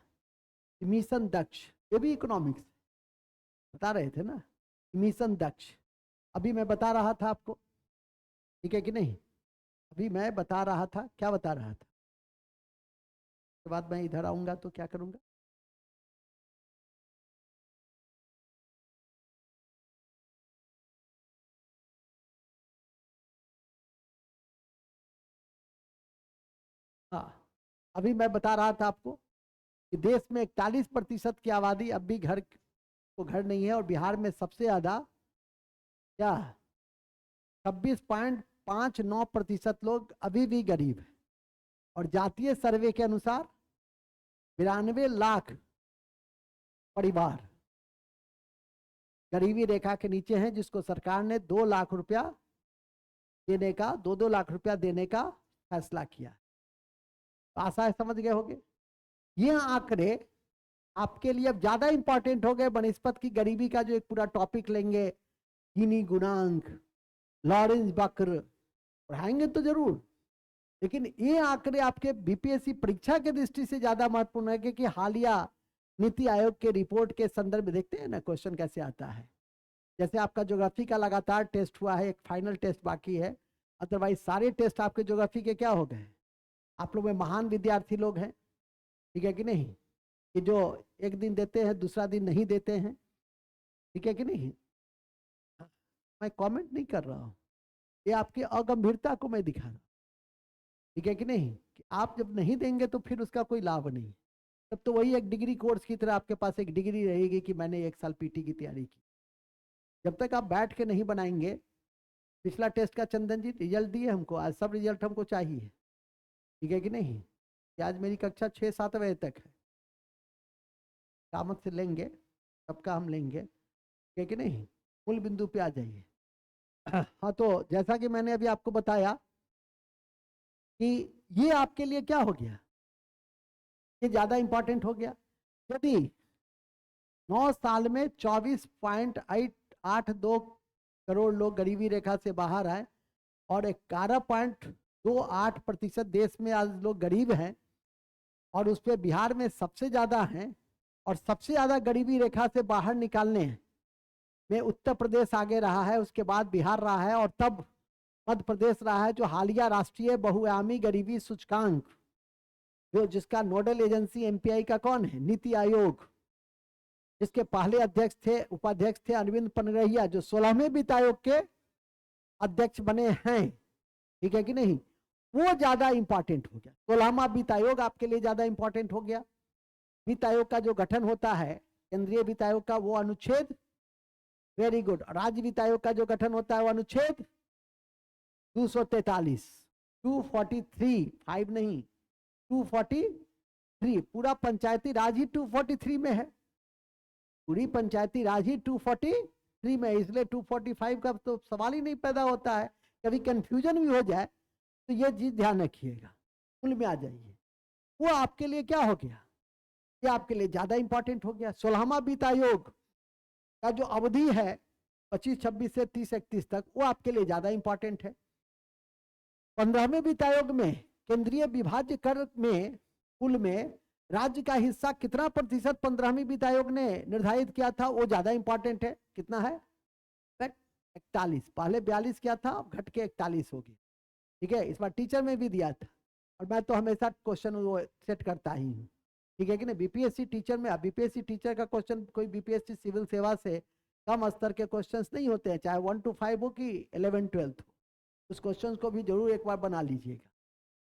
मिशन दक्ष, ये भी इकोनॉमिक्स बता रहे थे ना, मिशन दक्ष। अभी मैं बता रहा था आपको, ठीक है कि नहीं? अभी मैं बता रहा था, क्या बता रहा था? उसके बाद मैं इधर आऊंगा तो क्या करूंगा? हाँ, अभी मैं बता रहा था आपको कि देश में 41% की आबादी अब भी घर नहीं है, और बिहार में सबसे ज्यादा क्या, 26.59% लोग अभी भी गरीब है। और जातीय सर्वे के अनुसार 92 लाख परिवार गरीबी रेखा के नीचे हैं, जिसको सरकार ने 2 लाख रुपया देने का, 2-2 लाख रुपया देने का फैसला किया। आशा है समझ गए होंगे। ये आंकड़े आपके लिए अब ज्यादा इंपॉर्टेंट हो गए बनस्पत की गरीबी का, जो एक पूरा टॉपिक लेंगे, गिनी गुणांक, लॉरेंस बक्र, पढ़ाएंगे तो जरूर, लेकिन ये आंकड़े आपके बीपीएससी परीक्षा के दृष्टि से ज्यादा महत्वपूर्ण है, क्योंकि हालिया नीति आयोग के रिपोर्ट के संदर्भ में देखते हैं ना क्वेश्चन कैसे आता है। जैसे आपका ज्योग्राफी का लगातार टेस्ट हुआ है, एक फाइनल टेस्ट बाकी है, अदरवाइज सारे टेस्ट आपके ज्योग्राफी के क्या हो गए? आप लोग में महान विद्यार्थी लोग हैं, ठीक है कि नहीं, कि जो एक दिन देते हैं दूसरा दिन नहीं देते हैं, ठीक है कि नहीं? मैं कमेंट नहीं कर रहा हूं, ये आपकी अगंभीरता को मैं दिखा रहा हूं, ठीक है कि नहीं? कि आप जब नहीं देंगे तो फिर उसका कोई लाभ नहीं। तब तो वही एक डिग्री कोर्स की तरह आपके पास एक डिग्री रहेगी कि मैंने 1 साल पीटी की तैयारी की। जब तक आप बैठ के नहीं बनाएंगे, पिछला टेस्ट का चंदन जी रिजल्ट दिए हमको, आज सब रिजल्ट हमको चाहिए, ठीक है कि नहीं? कि आज मेरी कक्षा 6-7 बजे तक है, कामत से लेंगे, सबका हम लेंगे, ठीक है कि नहीं? मूल बिंदु पे आ जाइए। हाँ, तो जैसा कि मैंने अभी आपको बताया कि ये आपके लिए क्या हो गया, ये ज्यादा इंपॉर्टेंट हो गया। यदि 9 साल में 24.82 करोड़ लोग गरीबी रेखा से बाहर आए, और 11.28% देश में आज लोग गरीब हैं, और उस पर बिहार में सबसे ज्यादा हैं, और सबसे ज्यादा गरीबी रेखा से बाहर निकालने में उत्तर प्रदेश आगे रहा है, उसके बाद बिहार रहा है, और तब मध्य प्रदेश रहा है, जो हालिया राष्ट्रीय बहुआयामी गरीबी सूचकांक, जो जिसका नोडल एजेंसी एमपीआई का कौन है? नीति आयोग, जिसके पहले अध्यक्ष थे, उपाध्यक्ष थे अरविंद पनरहिया, जो 16वें वित्त आयोग के अध्यक्ष बने हैं, ठीक है कि नहीं? वो ज्यादा इंपॉर्टेंट हो गया। 16वां वित्त आयोग आपके लिए ज्यादा इंपॉर्टेंट हो गया। वित्त आयोग का जो गठन होता है, केंद्रीय वित्त आयोग का, वो अनुच्छेद, वेरी गुड, राज्य वित्त आयोग का जो गठन होता है वो अनुच्छेद 243, 243, 5 नहीं, 243, पूरा पंचायती राज ही 243 में है, पूरी पंचायती राज ही 243 में है, इसलिए 245 का तो सवाल ही नहीं पैदा होता है। कभी कंफ्यूजन भी हो जाए तो ये चीज ध्यान रखिएगा, मूल में आ जाइए। वो आपके लिए क्या हो गया, ये आपके लिए ज्यादा इंपॉर्टेंट हो गया। 16वां वित्त आयोग का जो अवधि है 25-26 से 30-31 तक, वो आपके लिए ज्यादा इंपॉर्टेंट है। 15वें वित्त आयोग में केंद्रीय विभाज्य कर में कुल में राज्य का हिस्सा कितना प्रतिशत 15वीं वित्त आयोग ने निर्धारित किया था, वो ज्यादा इंपॉर्टेंट है। कितना है? 41, पहले 42 क्या था, अब घट के 41 हो गया, ठीक है? इस बार टीचर में भी दिया था, और मैं तो हमेशा क्वेश्चन वो सेट करता ही हूँ, ठीक है कि नहीं। बीपीएससी टीचर में, बीपीएससी टीचर का क्वेश्चन कोई बीपीएससी सिविल सेवा से कम स्तर के क्वेश्चंस नहीं होते हैं, चाहे 1 to 5 हो कि 11-12 हो, उस क्वेश्चन को भी जरूर एक बार बना लीजिएगा।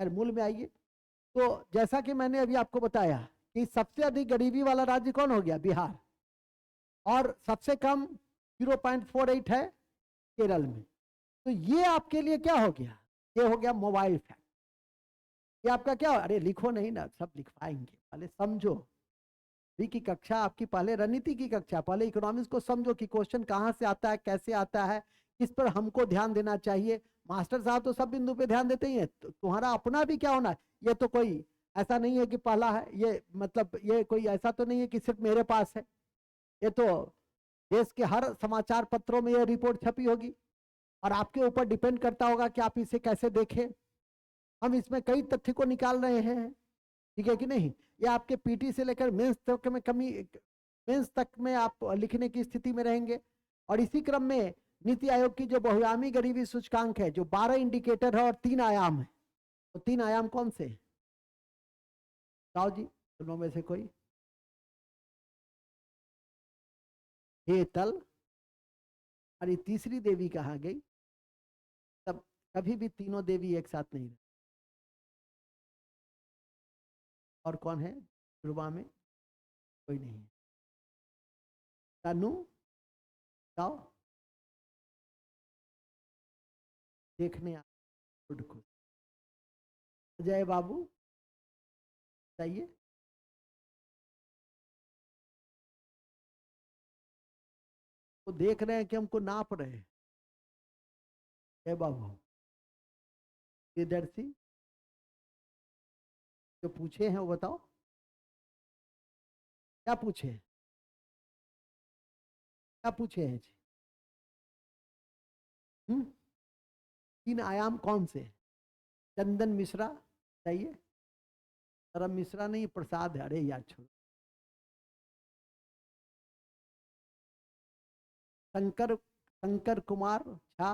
खैर मूल में आइए। तो जैसा कि मैंने अभी आपको बताया कि सबसे अधिक गरीबी वाला राज्य कौन हो गया? बिहार। और सबसे कम 0.48 है केरल में। तो ये आपके लिए क्या हो गया? ये हो गया मोबाइल फैक्ट। ये आपका क्या हो? अरे लिखो नहीं ना, सब लिखवाएंगे, पहले समझो। भी की कक्षा आपकी पहले रणनीति की कक्षा, पहले इकोनॉमिक्स को समझो कि क्वेश्चन कहाँ से आता है, कैसे आता है, किस पर हमको ध्यान देना चाहिए। मास्टर साहब तो सब बिंदु पे ध्यान देते ही है, तो तुम्हारा अपना भी क्या होना है। ये तो कोई ऐसा नहीं है कि पहला है, ये मतलब ये कोई ऐसा तो नहीं है कि सिर्फ मेरे पास है, ये तो देश के हर समाचार पत्रों में ये रिपोर्ट छपी होगी और आपके ऊपर डिपेंड करता होगा कि आप इसे कैसे देखें। हम इसमें कई तथ्य को निकाल रहे हैं, ठीक है कि नहीं। ये आपके पीटी से लेकर मेंस तक में मेंस तक में आप लिखने की स्थिति में रहेंगे। और इसी क्रम में नीति आयोग की जो बहुआयामी गरीबी सूचकांक है, जो 12 इंडिकेटर है और 3 आयाम है, तो 3 आयाम कौन से? बताओ जी, दोनों में से कोई। हेतल, और ये तीसरी देवी कहाँ गई? तब कभी भी तीनों देवी एक साथ नहीं। और कौन है ध्रुवा में? कोई नहीं है। तनु, बताओ। देखने को अजय बाबू बताइए। वो देख रहे हैं कि हमको नाप रहे हैं। जय बाबू दर्शी जो पूछे हैं वो बताओ, क्या पूछे हैं? क्या पूछे हैं जी? 3 आयाम कौन से? चंदन मिश्रा चाहिए। तरम मिश्रा नहीं, प्रसाद है। अरे यार छोड़ो। शंकर कुमार झा,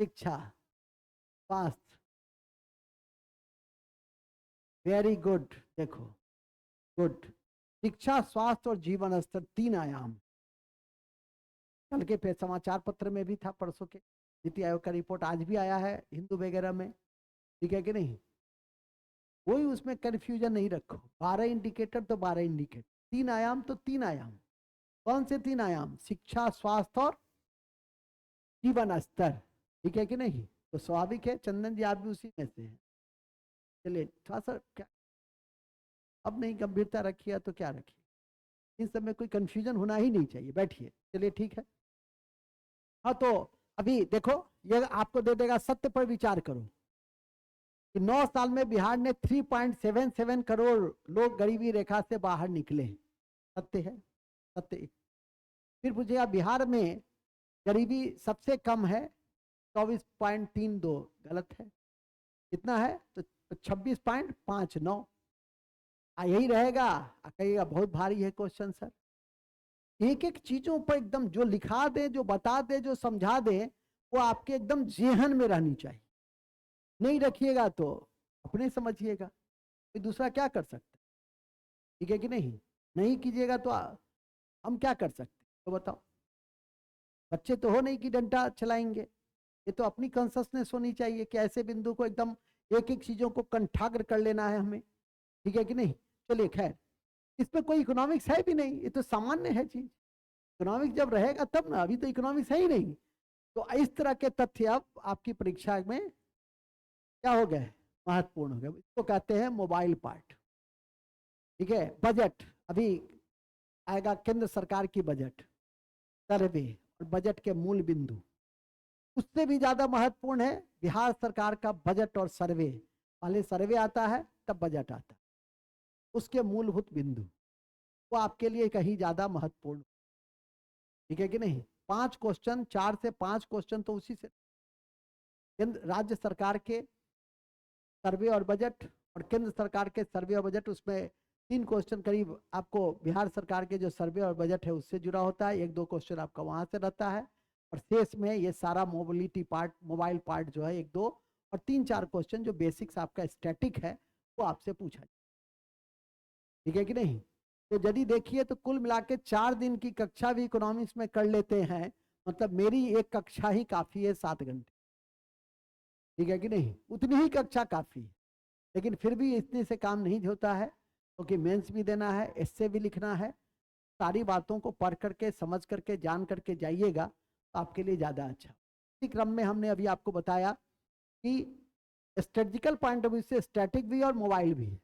शिक्षा स्वास्थ्य। वेरी गुड, देखो गुड। शिक्षा, स्वास्थ्य और जीवन स्तर 3 आयाम। कल के समाचार पत्र में भी था, परसों के नीति आयोग का रिपोर्ट आज भी आया है हिंदू वगैरह में, ठीक है कि नहीं। कोई उसमें कंफ्यूजन नहीं रखो। 12 इंडिकेटर तो 12 इंडिकेटर, 3 आयाम तो 3 आयाम। कौन से 3 आयाम? शिक्षा, स्वास्थ्य और जीवन स्तर, ठीक है कि नहीं। तो स्वाभाविक है चंदन जी आप भी उसी में से हैं। चलिए थोड़ा सा क्या अब नहीं गंभीरता रखिए तो क्या रखिए, इन सब में कोई कंफ्यूजन होना ही नहीं चाहिए। बैठिए, चलिए ठीक है। हाँ तो अभी देखो, ये आपको दे देगा सत्य पर विचार करो कि 9 साल में बिहार ने 3.77 करोड़ लोग गरीबी रेखा से बाहर निकले। सत्य है, सत्य। फिर पूछेगा बिहार में गरीबी सबसे कम है 24.32, गलत है। कितना है? तो 26.59। यही रहेगा। कहिएगा बहुत भारी है क्वेश्चन सर। एक एक चीजों पर एकदम जो लिखा दे, जो बता दे, जो समझा दे, वो आपके एकदम जेहन में रहनी चाहिए। नहीं रखिएगा तो अपने समझिएगा, कोई दूसरा क्या कर सकते, ठीक है कि नहीं। नहीं कीजिएगा तो हम क्या कर सकते, तो बताओ। बच्चे तो हो नहीं कि डंडा चलाएंगे। ये तो अपनी कॉन्सियसनेस होनी चाहिए कि ऐसे बिंदु को एकदम एक एक चीजों को कंठाग्र कर लेना है हमें, ठीक है कि नहीं। चलिए खैर, इसमें कोई इकोनॉमिक्स है भी नहीं, ये तो सामान्य है चीज। इकोनॉमिक्स जब रहेगा तब ना, अभी तो इकोनॉमिक्स है ही नहीं। तो इस तरह के तथ्य अब आपकी परीक्षा में क्या हो गए? महत्वपूर्ण हो गए। इसको कहते हैं मोबाइल पार्ट, ठीक है। बजट अभी आएगा, केंद्र सरकार की बजट, सर्वे और बजट के मूल बिंदु। उससे भी ज्यादा महत्वपूर्ण है बिहार सरकार का बजट और सर्वे। पहले सर्वे आता है तब बजट आता है, उसके मूलभूत बिंदु वो आपके लिए कहीं ज्यादा महत्वपूर्ण, ठीक है कि नहीं। 5 क्वेश्चन, 4 से 5 क्वेश्चन तो उसी से, केंद्र राज्य सरकार के सर्वे और बजट और केंद्र सरकार के सर्वे और बजट, उसमें 3 क्वेश्चन करीब आपको बिहार सरकार के जो सर्वे और बजट है उससे जुड़ा होता है। 1-2 क्वेश्चन आपका वहां से रहता है। और शेष में ये सारा मोबिलिटी पार्ट, मोबाइल पार्ट जो है 1-2 और 3-4 क्वेश्चन जो बेसिक्स आपका स्टैटिक है वो आपसे पूछा जाए। ठीक है कि नहीं? तो यदि देखिए तो कुल मिला के 4 दिन की कक्षा भी इकोनॉमिक्स में कर लेते हैं, मतलब मेरी एक कक्षा ही काफी है 7 घंटे। ठीक है कि नहीं? उतनी ही कक्षा काफी है, लेकिन फिर भी इतने से काम नहीं होता है, क्योंकि मेंस भी देना है, एस्से भी लिखना है। सारी बातों को पढ़ करके, समझ करके, जान करके जाइएगा तो आपके लिए ज़्यादा अच्छा। इसी क्रम में हमने अभी आपको बताया कि स्ट्रेटजिकल पॉइंट ऑफ व्यू से स्टैटिक भी और मोबाइल भी है।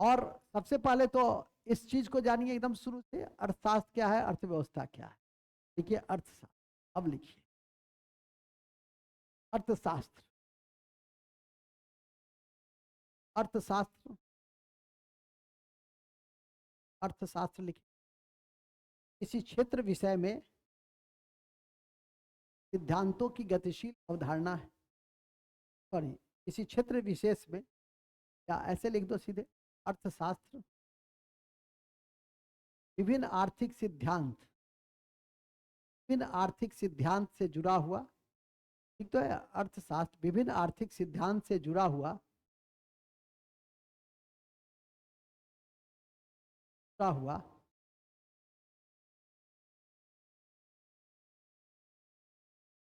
और सबसे पहले तो इस चीज को जानिए एकदम शुरू से, अर्थशास्त्र क्या है, अर्थव्यवस्था क्या है। देखिए अर्थशास्त्र, अब लिखिए अर्थशास्त्र। अर्थशास्त्र, अर्थशास्त्र लिखिए। किसी क्षेत्र विषय में सिद्धांतों की गतिशील अवधारणा है, सॉरी किसी क्षेत्र विशेष में, या ऐसे लिख दो सीधे, अर्थशास्त्र विभिन्न आर्थिक सिद्धांत, विभिन्न आर्थिक सिद्धांत से जुड़ा हुआ, ठीक तो है, अर्थशास्त्र विभिन्न आर्थिक सिद्धांत से जुड़ा हुआ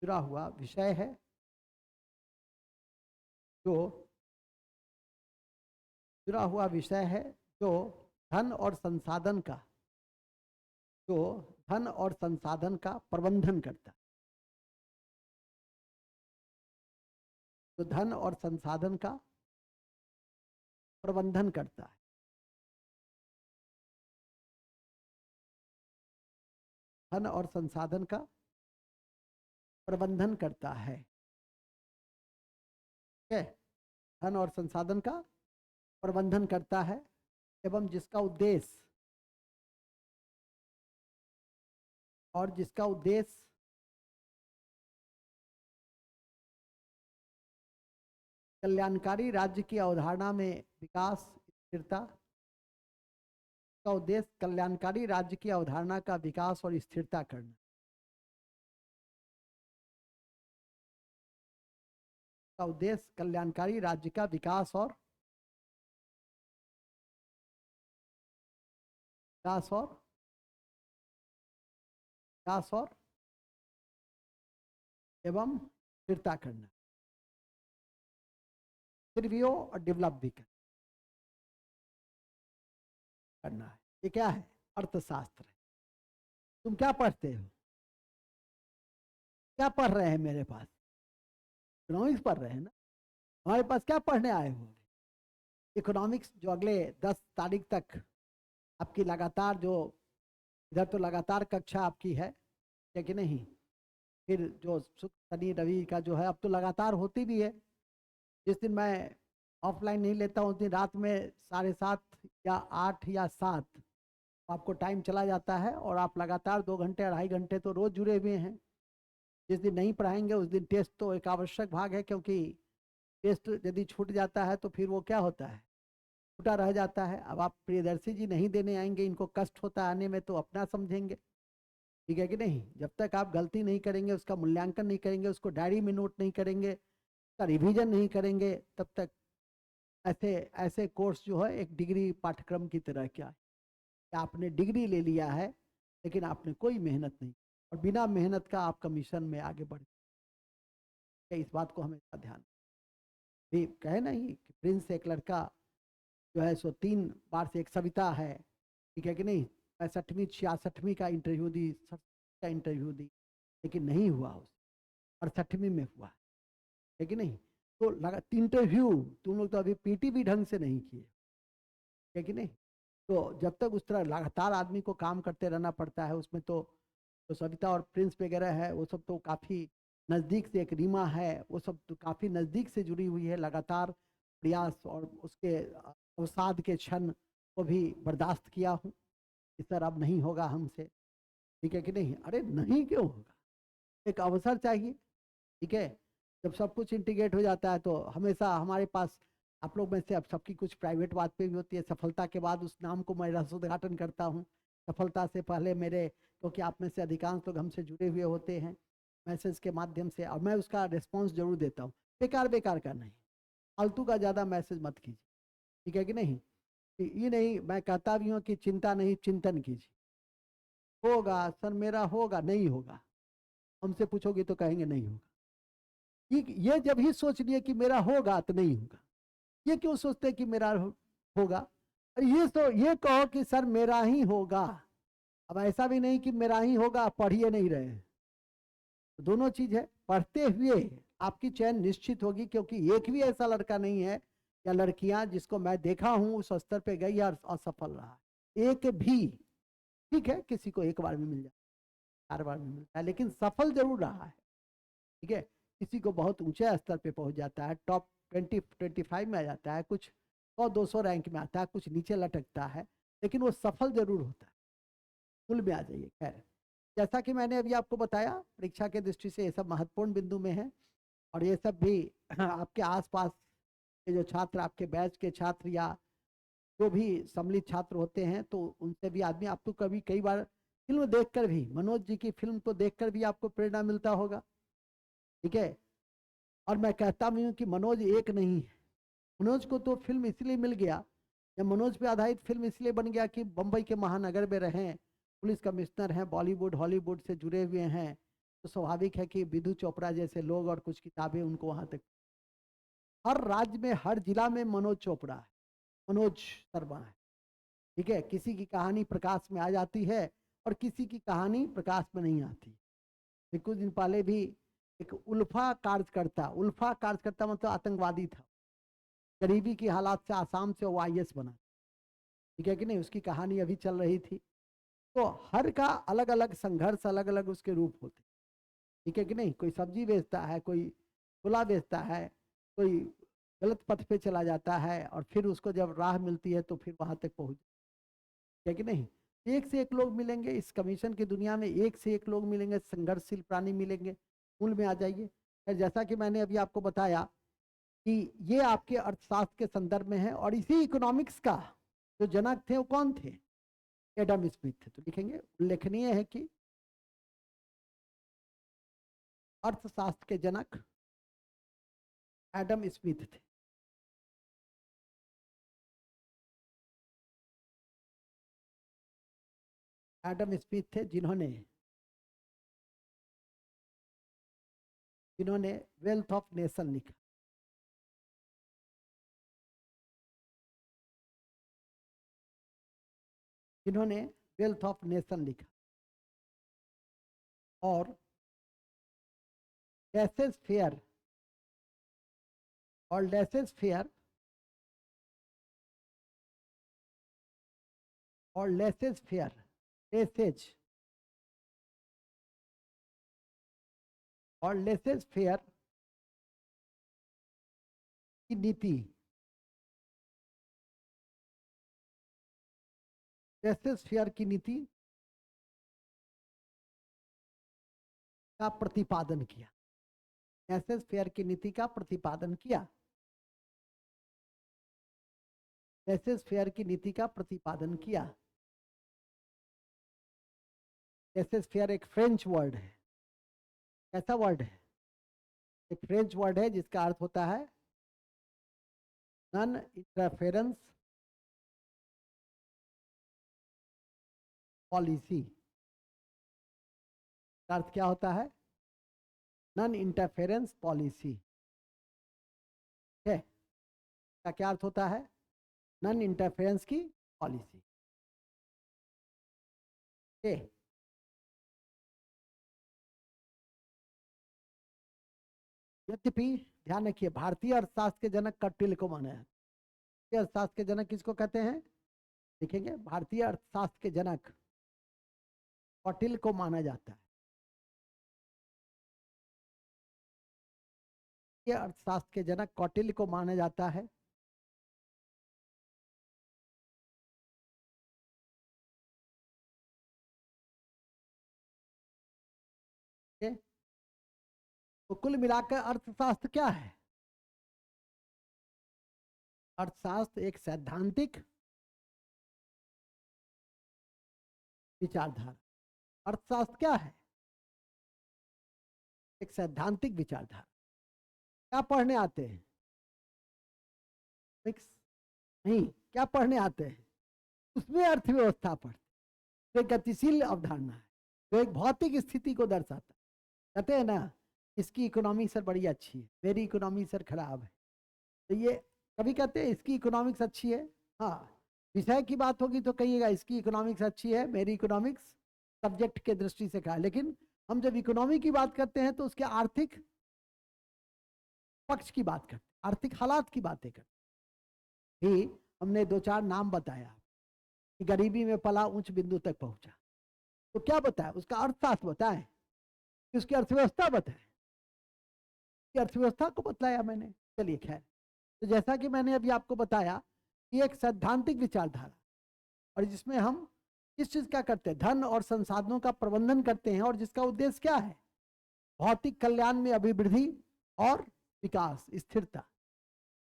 जुड़ा हुआ विषय है जो जुड़ा हुआ विषय है जो धन और संसाधन का, जो धन और संसाधन का प्रबंधन करता है, जो धन और संसाधन का प्रबंधन करता है। धन और संसाधन का प्रबंधन करता है, ठीक है, धन और संसाधन का प्रबंधन करता है, एवं जिसका उद्देश्य कल्याणकारी राज्य की अवधारणा में विकास, स्थिरता, का उद्देश्य कल्याणकारी राज्य की अवधारणा का विकास और स्थिरता करना। का उद्देश्य कल्याणकारी राज्य का विकास और एवं स्थिरता करना, रिव्यू और डेवलप भी करना है। ये क्या है? अर्थशास्त्र है। तुम क्या पढ़ते हो? क्या पढ़ रहे हैं मेरे पास? इकोनॉमिक्स पढ़ रहे हैं ना? हमारे पास क्या पढ़ने आए हो? इकोनॉमिक्स, जो अगले 10 तारीख तक आपकी लगातार, जो इधर तो लगातार कक्षा आपकी है कि नहीं, फिर जो शनि रवि का जो है अब तो लगातार होती भी है। जिस दिन मैं ऑफलाइन नहीं लेता हूँ उस दिन रात में 7:30 या 8 या 7 आपको टाइम चला जाता है, और आप लगातार 2 घंटे 2.5 घंटे तो रोज जुड़े हुए हैं। जिस दिन नहीं पढ़ाएंगे उस दिन टेस्ट तो एक आवश्यक भाग है, क्योंकि टेस्ट यदि छूट जाता है तो फिर वो क्या होता है, छूटा रह जाता है। अब आप प्रियदर्शी जी नहीं देने आएंगे, इनको कष्ट होता है आने में, तो अपना समझेंगे, ठीक है कि नहीं? जब तक आप गलती नहीं करेंगे, उसका मूल्यांकन नहीं करेंगे, उसको डायरी में नोट नहीं करेंगे, उसका रिवीजन नहीं करेंगे, तब तक ऐसे ऐसे कोर्स जो है एक डिग्री पाठ्यक्रम की तरह क्या है, आपने डिग्री ले लिया है लेकिन आपने कोई मेहनत नहीं, और बिना मेहनत का आप कमीशन में आगे बढ़, इस बात को हमेशा ध्यान भी कहे नहीं कि प्रिंस एक लड़का जो है सो 3 बार से, एक सविता है, ठीक है कि नहीं, 65वीं 66वीं का इंटरव्यू दी, 67 का इंटरव्यू दी, लेकिन नहीं हुआ उसे, 68वीं में हुआ, है कि नहीं? तो लगा इंटरव्यू, तुम लोग तो अभी पीटी भी ढंग से नहीं किए, है कि नहीं? तो जब तक उस तरह लगातार आदमी को काम करते रहना पड़ता है, उसमें तो सविता और प्रिंस वगैरह है वो सब तो काफ़ी नज़दीक से, एक रीमा है वो सब तो काफ़ी नज़दीक से जुड़ी हुई है, लगातार प्रयास और उसके अवसाद के क्षण को भी बर्दाश्त किया हूँ कि सर अब नहीं होगा हमसे, ठीक है कि नहीं? अरे नहीं क्यों होगा, एक अवसर चाहिए, ठीक है? जब सब कुछ इंटीग्रेट हो जाता है तो हमेशा हमारे पास, आप लोग में से अब सबकी कुछ प्राइवेट बात पे भी होती है, सफलता के बाद उस नाम को मैं रहस्योद्घाटन करता हूँ, सफलता से पहले मेरे, क्योंकि आप में से अधिकांश लोग हमसे जुड़े हुए होते हैं, मैसेज के माध्यम से, और मैं उसका रिस्पॉन्स जरूर देता हूँ, बेकार बेकार का नहीं, फालतू का ज़्यादा मैसेज मत कीजिए, ठीक है कि नहीं। ये नहीं, मैं कहता भी हूँ कि चिंता नहीं चिंतन कीजिए, होगा सर मेरा, होगा नहीं होगा, हमसे पूछोगे तो कहेंगे नहीं होगा। ये जब ही सोच लिए कि मेरा होगा तो नहीं होगा, ये क्यों सोचते कि मेरा होगा, और ये कहो कि सर मेरा ही होगा। अब ऐसा भी नहीं कि मेरा ही होगा पढ़िए नहीं रहे, तो दोनों चीज है, पढ़ते हुए आपकी चयन निश्चित होगी, क्योंकि एक भी ऐसा लड़का नहीं है या लड़कियां जिसको मैं देखा हूं उस स्तर पे गई और असफल रहा, एक भी। ठीक है, किसी को एक बार भी मिल जाए, 4 बार भी मिलता है, लेकिन सफल जरूर रहा है, ठीक है। किसी को बहुत ऊंचे स्तर पे पहुंच जाता है, टॉप 20-25 में आ जाता है, कुछ 100-200 रैंक में आता है, कुछ नीचे लटकता है, लेकिन वो सफल जरूर होता है। कुल में आ जाइए। खैर, जैसा कि मैंने अभी आपको बताया, परीक्षा के दृष्टि से ये सब महत्वपूर्ण बिंदु में है, और ये सब भी आपके आसपास के जो छात्र, आपके बैच के छात्र या जो भी सम्मिलित छात्र होते हैं, तो उनसे भी आदमी, आपको कभी कई बार फिल्म देखकर भी, मनोज जी की फिल्म को देखकर भी आपको प्रेरणा मिलता होगा, ठीक है। और मैं कहता भी हूँ कि मनोज एक नहीं है, मनोज को तो फिल्म इसलिए मिल गया, या मनोज पे आधारित फिल्म इसलिए बन गया कि बम्बई के महानगर में रहें, पुलिस कमिश्नर हैं, बॉलीवुड हॉलीवुड से जुड़े हुए हैं, तो स्वाभाविक है कि विधु चोपड़ा जैसे लोग और कुछ किताबें उनको वहां तक, हर राज्य में हर जिला में मनोज चोपड़ा है, मनोज शर्मा है, ठीक है। किसी की कहानी प्रकाश में आ जाती है और किसी की कहानी प्रकाश में नहीं आती। कुछ दिन पहले भी एक उल्फा कार्यकर्ता मतलब आतंकवादी था, गरीबी की हालात से आसाम से वो IAS बना, ठीक है कि नहीं, उसकी कहानी अभी चल रही थी। तो हर का अलग अलग संघर्ष, अलग अलग उसके रूप होते, ठीक है कि नहीं। कोई सब्जी बेचता है, कोई छोला बेचता है, कोई गलत पथ पे चला जाता है, और फिर उसको जब राह मिलती है तो फिर वहां तक पहुंच, ठीक है कि नहीं। एक से एक लोग मिलेंगे इस कमीशन की दुनिया में, एक से एक लोग मिलेंगे, संघर्षशील प्राणी मिलेंगे। मूल में आ जाइए। जैसा कि मैंने अभी आपको बताया कि ये आपके अर्थशास्त्र के संदर्भ में है, और इसी इकोनॉमिक्स का जो जनक थे वो कौन थे, एडम स्मिथ थे। तो लिखेंगे, उल्लेखनीय है कि अर्थशास्त्र के जनक एडम स्मिथ थे। एडम स्मिथ थे जिन्होंने वेल्थ ऑफ नेशन लिखा, जिन्होंने वेल्थ ऑफ नेशन लिखा, और लेसेस फेयर, और लेसेस फेयर, और लेसेस फेयर, लेसेज और लेसेस फेयर की नीति, लेसेस फेयर की नीति का प्रतिपादन किया, लेसेस फेयर की नीति का प्रतिपादन किया, लेसेस फेयर की नीति का प्रतिपादन किया। लेसेस फेयर एक फ्रेंच वर्ड है, कैसा वर्ड है, एक फ्रेंच वर्ड है जिसका अर्थ होता है नॉन इंटरफेरेंस पॉलिसी। का अर्थ क्या होता है, नॉन इंटरफेरेंस पॉलिसी, है का क्या अर्थ होता है, नॉन इंटरफेरेंस की पॉलिसी, है। यद्यपि ध्यान रखिए, भारतीय अर्थशास्त्र के जनक कौटिल्य को माना है। अर्थशास्त्र के जनक किसको कहते हैं, देखेंगे, भारतीय अर्थशास्त्र के जनक कौटिल्य को माना जाता है। ये अर्थशास्त्र के जनक कौटिल्य को माना जाता है। तो कुल मिलाकर अर्थशास्त्र क्या है, अर्थशास्त्र एक सैद्धांतिक विचारधारा। अर्थशास्त्र क्या है, एक सैद्धांतिक विचारधारा। क्या पढ़ने आते हैं? नहीं, क्या पढ़ने आते हैं? उसमें अर्थव्यवस्था पढ़ते, तो एक गतिशील अवधारणा है, तो एक भौतिक स्थिति को दर्शाता है। कहते हैं ना, इसकी इकोनॉमी सर बड़ी अच्छी है, मेरी इकोनॉमी सर खराब है। तो ये कभी कहते हैं इसकी इकोनॉमिक्स अच्छी है, हाँ विषय की बात होगी तो कहिएगा इसकी इकोनॉमिक्स अच्छी है, मेरी इकोनॉमिक्स सब्जेक्ट के दृष्टि से खराब। लेकिन हम जब इकोनॉमी की बात करते हैं तो उसके आर्थिक पक्ष की बात करते हैं, आर्थिक हालात की बातें करते हैं। हमने 2-4 नाम बताया कि गरीबी में पला उच्च बिंदु तक पहुंचा, तो क्या बताया? उसका अर्थशास्त्र बताए कि उसकी अर्थव्यवस्था बताए, अर्थव्यवस्था को बतलाया मैंने। चलिए खैर, तो जैसा कि मैंने अभी आपको बताया कि एक सैद्धांतिक विचारधारा, और जिसमें हम किस चीज का करते हैं, धन और संसाधनों का प्रबंधन करते हैं, और जिसका उद्देश्य क्या है? भौतिक कल्याण में अभिवृद्धि और विकास, स्थिरता,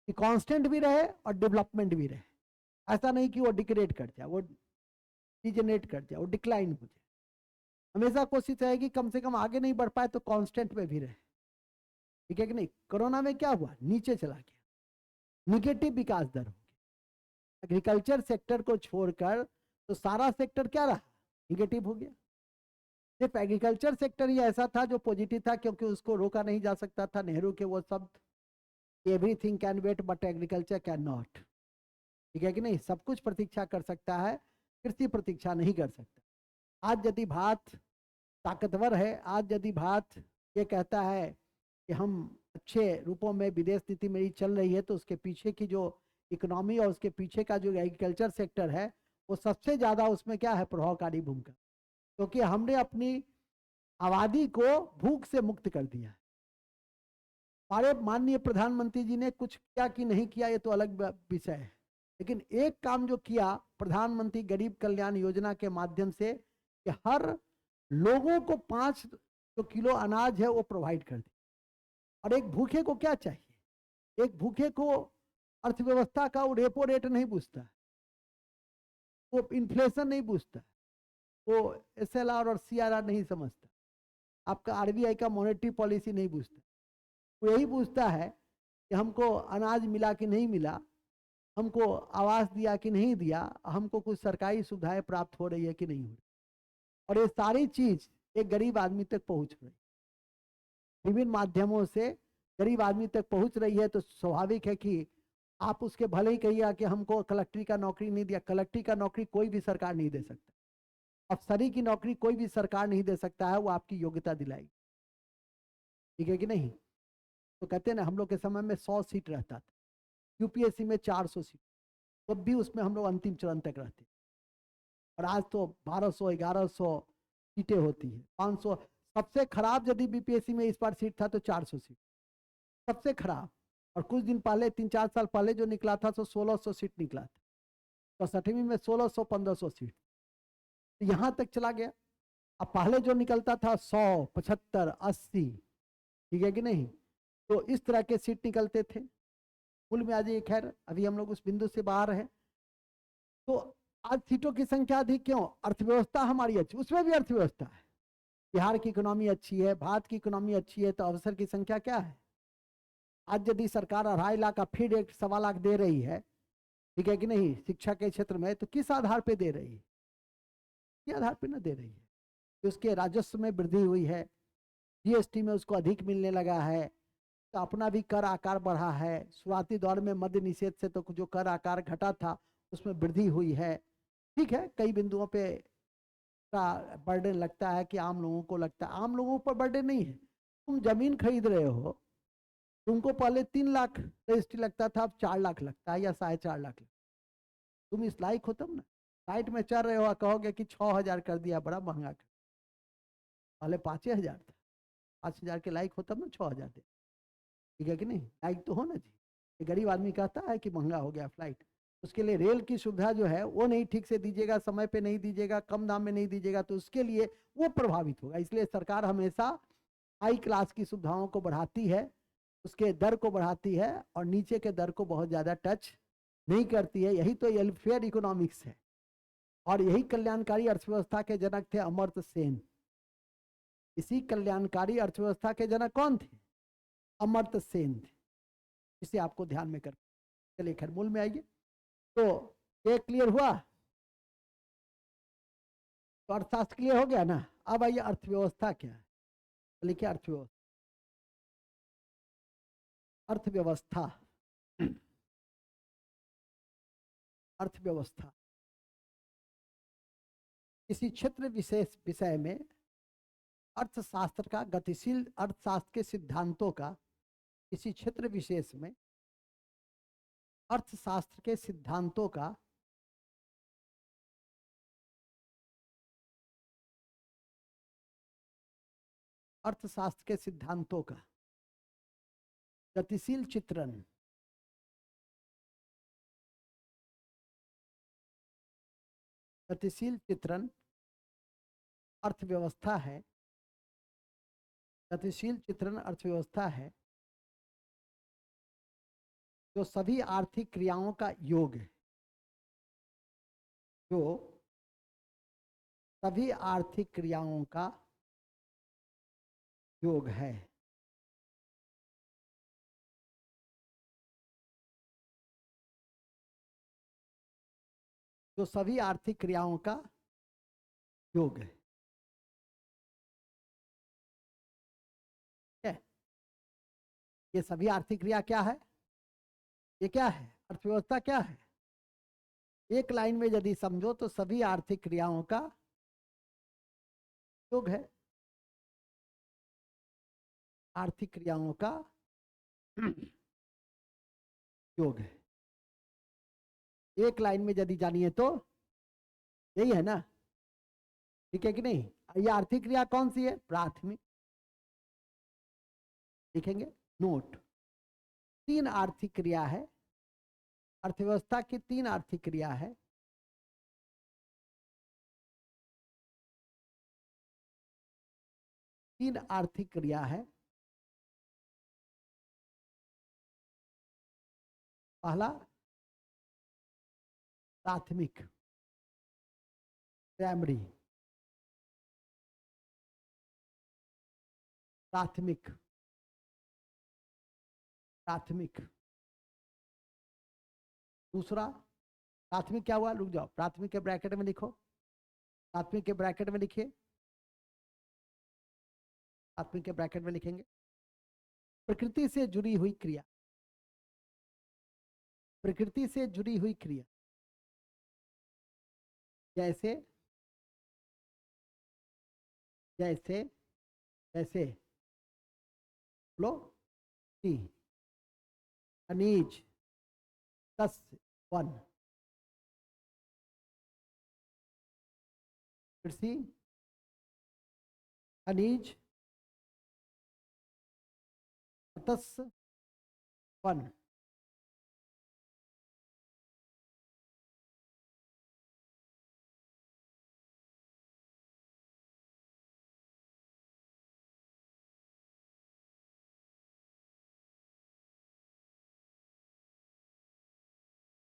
कि कांस्टेंट भी रहे और डेवलपमेंट भी रहे। ऐसा नहीं कि वो डिग्रेड कर जाए, वो डिजेनरेट कर जाए, वो डिक्लाइन हो जाए। हमेशा कोशिश रहेगी कम से कम आगे नहीं बढ़ पाए तो कांस्टेंट में भी रहे, ठीक है कि नहीं? कोरोना में क्या हुआ? नीचे चला गया, निगेटिव विकास दर हो गया। एग्रीकल्चर सेक्टर को छोड़कर तो सारा सेक्टर क्या रहा? निगेटिव हो गया। सिर्फ एग्रीकल्चर सेक्टर ही ऐसा था जो पॉजिटिव था, क्योंकि उसको रोका नहीं जा सकता था। नेहरू के वो शब्द, everything can wait but agriculture can not, ठीक है कि नहीं? सब कुछ प्रतीक्षा कर सकता है, कृषि प्रतीक्षा नहीं कर सकता। आज यदि भारत ताकतवर है, आज यदि भारत ये कहता है कि हम अच्छे रूपों में विदेश नीति मेरी चल रही है, तो उसके पीछे की जो इकोनॉमी और उसके पीछे का जो एग्रीकल्चर सेक्टर है, वो सबसे ज्यादा उसमें क्या है? प्रभावकारी भूमिका। क्योंकि हमने अपनी आबादी को भूख से मुक्त कर दिया है। हमारे माननीय प्रधानमंत्री जी ने कुछ किया कि नहीं किया, ये तो अलग विषय है, लेकिन एक काम जो किया प्रधानमंत्री गरीब कल्याण योजना के माध्यम से, कि हर लोगों को 5 जो किलो अनाज है वो प्रोवाइड कर दी। और एक भूखे को क्या चाहिए? एक भूखे को अर्थव्यवस्था का वो रेपो रेट नहीं पूछता, वो इन्फ्लेशन नहीं पूछता, वो SLR और CRR नहीं समझता, आपका RBI का मॉनेटरी पॉलिसी नहीं पूछता। वो यही पूछता है कि हमको अनाज मिला कि नहीं मिला, हमको आवास दिया कि नहीं दिया, हमको कुछ सरकारी सुविधाएं प्राप्त हो रही है कि नहीं हो रही। और ये सारी चीज एक गरीब आदमी तक पहुंच रही, विभिन्न माध्यमों से गरीब आदमी तक पहुंच रही है। तो स्वाभाविक है कि आप उसके भले ही कहिए कि हमको कलेक्ट्री का नौकरी नहीं दिया, कलेक्ट्री का नौकरी कोई भी सरकार नहीं दे सकता, अफसरी की नौकरी कोई भी सरकार नहीं दे सकता है, वो आपकी योग्यता दिलाएगी, ठीक है कि नहीं? तो कहते हैं ना, हम लोग के समय में 100 सीट रहता था, UPSC में 400 सीट, तो भी उसमें हम लोग अंतिम चरण तक रहते, और आज तो 1200 1100 सीटें होती है, 500। सबसे खराब यदि BPSC में इस बार सीट था तो 400 सीट, सबसे खराब। और कुछ दिन पहले 3-4 साल पहले जो निकला था तो 1600 सीट निकला था, तो 7वीं में 1600-1500 सीट, तो यहाँ तक चला गया। अब पहले जो निकलता था 100, 75, 80, ठीक है कि नहीं? तो इस तरह के सीट निकलते थे। कुल में आज खैर अभी हम लोग उस बिंदु से बाहर है। तो आज सीटों की संख्या अधिक क्यों? अर्थव्यवस्था हमारी अच्छी, उसमें भी अर्थव्यवस्था है। बिहार की इकोनॉमी अच्छी है, भारत की इकोनॉमी अच्छी है, तो अवसर की संख्या क्या है? आज यदि सरकार 2.5 लाख का फीड एक 1.25 लाख दे रही है, ठीक है कि नहीं, शिक्षा के क्षेत्र में, तो किस आधार पे दे रही है? किस आधार पे ना दे रही है? तो उसके राजस्व में वृद्धि हुई है, GST में उसको अधिक मिलने लगा है, तो अपना भी कर आकार बढ़ा है। शुरुआती दौर में मद्य निषेध से तो जो कर आकार घटा था उसमें वृद्धि हुई है, ठीक है। कई बिंदुओं पे का बर्डन लगता है कि आम लोगों को लगता है, आम लोगों पर बर्डन नहीं है। तुम जमीन खरीद रहे हो, तुमको पहले 3 लाख रजिस्ट्री लगता था, अब 4 लाख लगता है या 4.5 लाख। तुम इस लायक हो तब ना, साइट में चल रहे हो, कहोगे कि 6000 कर दिया, बड़ा महंगा कर, पहले 5000 था, 5000 के लायक हो तब ना 6000 दे, ठीक है कि नहीं? लायक तो हो ना जी। गरीब आदमी कहता है कि महंगा हो गया फ्लाइट, उसके लिए रेल की सुविधा जो है वो नहीं ठीक से दीजिएगा, समय पे नहीं दीजिएगा, कम दाम में नहीं दीजिएगा, तो उसके लिए वो प्रभावित होगा। इसलिए सरकार हमेशा हाई क्लास की सुविधाओं को बढ़ाती है, उसके दर को बढ़ाती है, और नीचे के दर को बहुत ज्यादा टच नहीं करती है। यही तो वेलफेयर इकोनॉमिक्स है, और यही कल्याणकारी अर्थव्यवस्था के जनक थे अमर्त्य सेन। इसी कल्याणकारी अर्थव्यवस्था के जनक कौन थे? अमर्त्य सेन थे। इसे आपको ध्यान में कर, चलिए खैर मूल में आइए। तो ये क्लियर हुआ, तो अर्थशास्त्र क्लियर हो गया ना। अब आइए अर्थव्यवस्था क्या है, लिखिए अर्थव्यवस्था। अर्थव्यवस्था अर्थव्यवस्था किसी क्षेत्र विशेष विषय में अर्थशास्त्र का, गतिशील अर्थशास्त्र के सिद्धांतों का किसी क्षेत्र विशेष में अर्थशास्त्र के सिद्धांतों का अर्थशास्त्र के सिद्धांतों का गतिशील चित्रण गतिशील चित्रण अर्थव्यवस्था है। गतिशील चित्रण अर्थव्यवस्था है जो सभी आर्थिक क्रियाओं का योग है, जो सभी आर्थिक क्रियाओं का योग है। जो सभी आर्थिक क्रियाओं का योग है। ये सभी आर्थिक क्रिया क्या है? ये क्या है? अर्थव्यवस्था क्या है? एक लाइन में यदि समझो तो सभी आर्थिक क्रियाओं का योग है। आर्थिक क्रियाओं का योग है। एक लाइन में यदि जानिए तो यही है ना, ठीक है कि नहीं? ये आर्थिक क्रिया कौन सी है? प्राथमिक। लिखेंगे नोट। 3 आर्थिक क्रिया है, अर्थव्यवस्था की 3 आर्थिक क्रिया है। तीन आर्थिक क्रिया है। पहला प्राथमिक, प्राइमरी। प्राथमिक, प्राथमिक। दूसरा प्राथमिक क्या हुआ? रुक जाओ, प्राथमिक के ब्रैकेट में लिखो, प्राथमिक के ब्रैकेट में लिखिए, प्राथमिक के ब्रैकेट में लिखेंगे प्रकृति से जुड़ी हुई क्रिया। प्रकृति से जुड़ी हुई क्रिया जैसे जैसे जैसे लो टी, खनिज, तस्य, वन, कृषि, खनिज, मत्स्य, वन।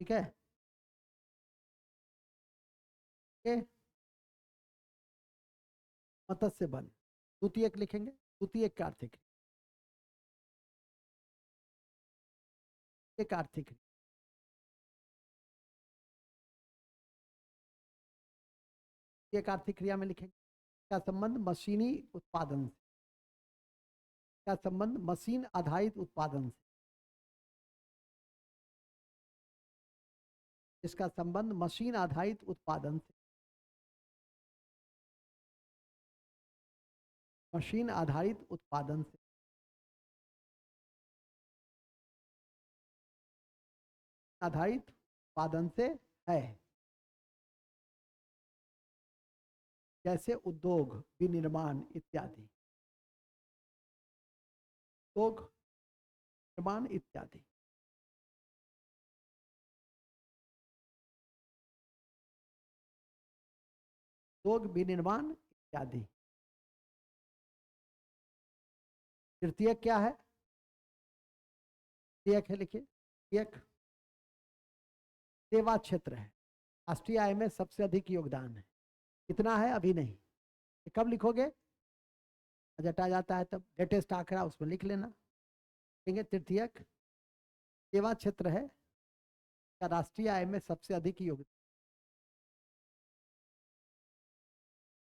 ठीक है, मत्स्य वन। द्वितीयक लिखेंगे, द्वितीयक का आर्थिक, एक आर्थिक, एक आर्थिक क्रिया में लिखेंगे क्या संबंध? मशीनी उत्पादन से। क्या संबंध? मशीन आधारित उत्पादन से। इसका संबंध मशीन आधारित उत्पादन से। मशीन आधारित उत्पादन से। आधारित उत्पादन से है। जैसे उद्योग, विनिर्माण इत्यादि। उद्योग, निर्माण इत्यादि। उद्योग, विनिर्माण इत्यादि। तृतीय क्या है? तृतीयक है, लिखिए तृतीयक सेवा क्षेत्र है। राष्ट्रीय आय में सबसे अधिक योगदान है। कितना है? अभी नहीं, कब लिखोगे? बजट आ जाता है तब लेटेस्ट आंकड़ा उसमें लिख लेना। देखेंगे तृतीयक सेवा क्षेत्र है या राष्ट्रीय आय में सबसे अधिक योगदान,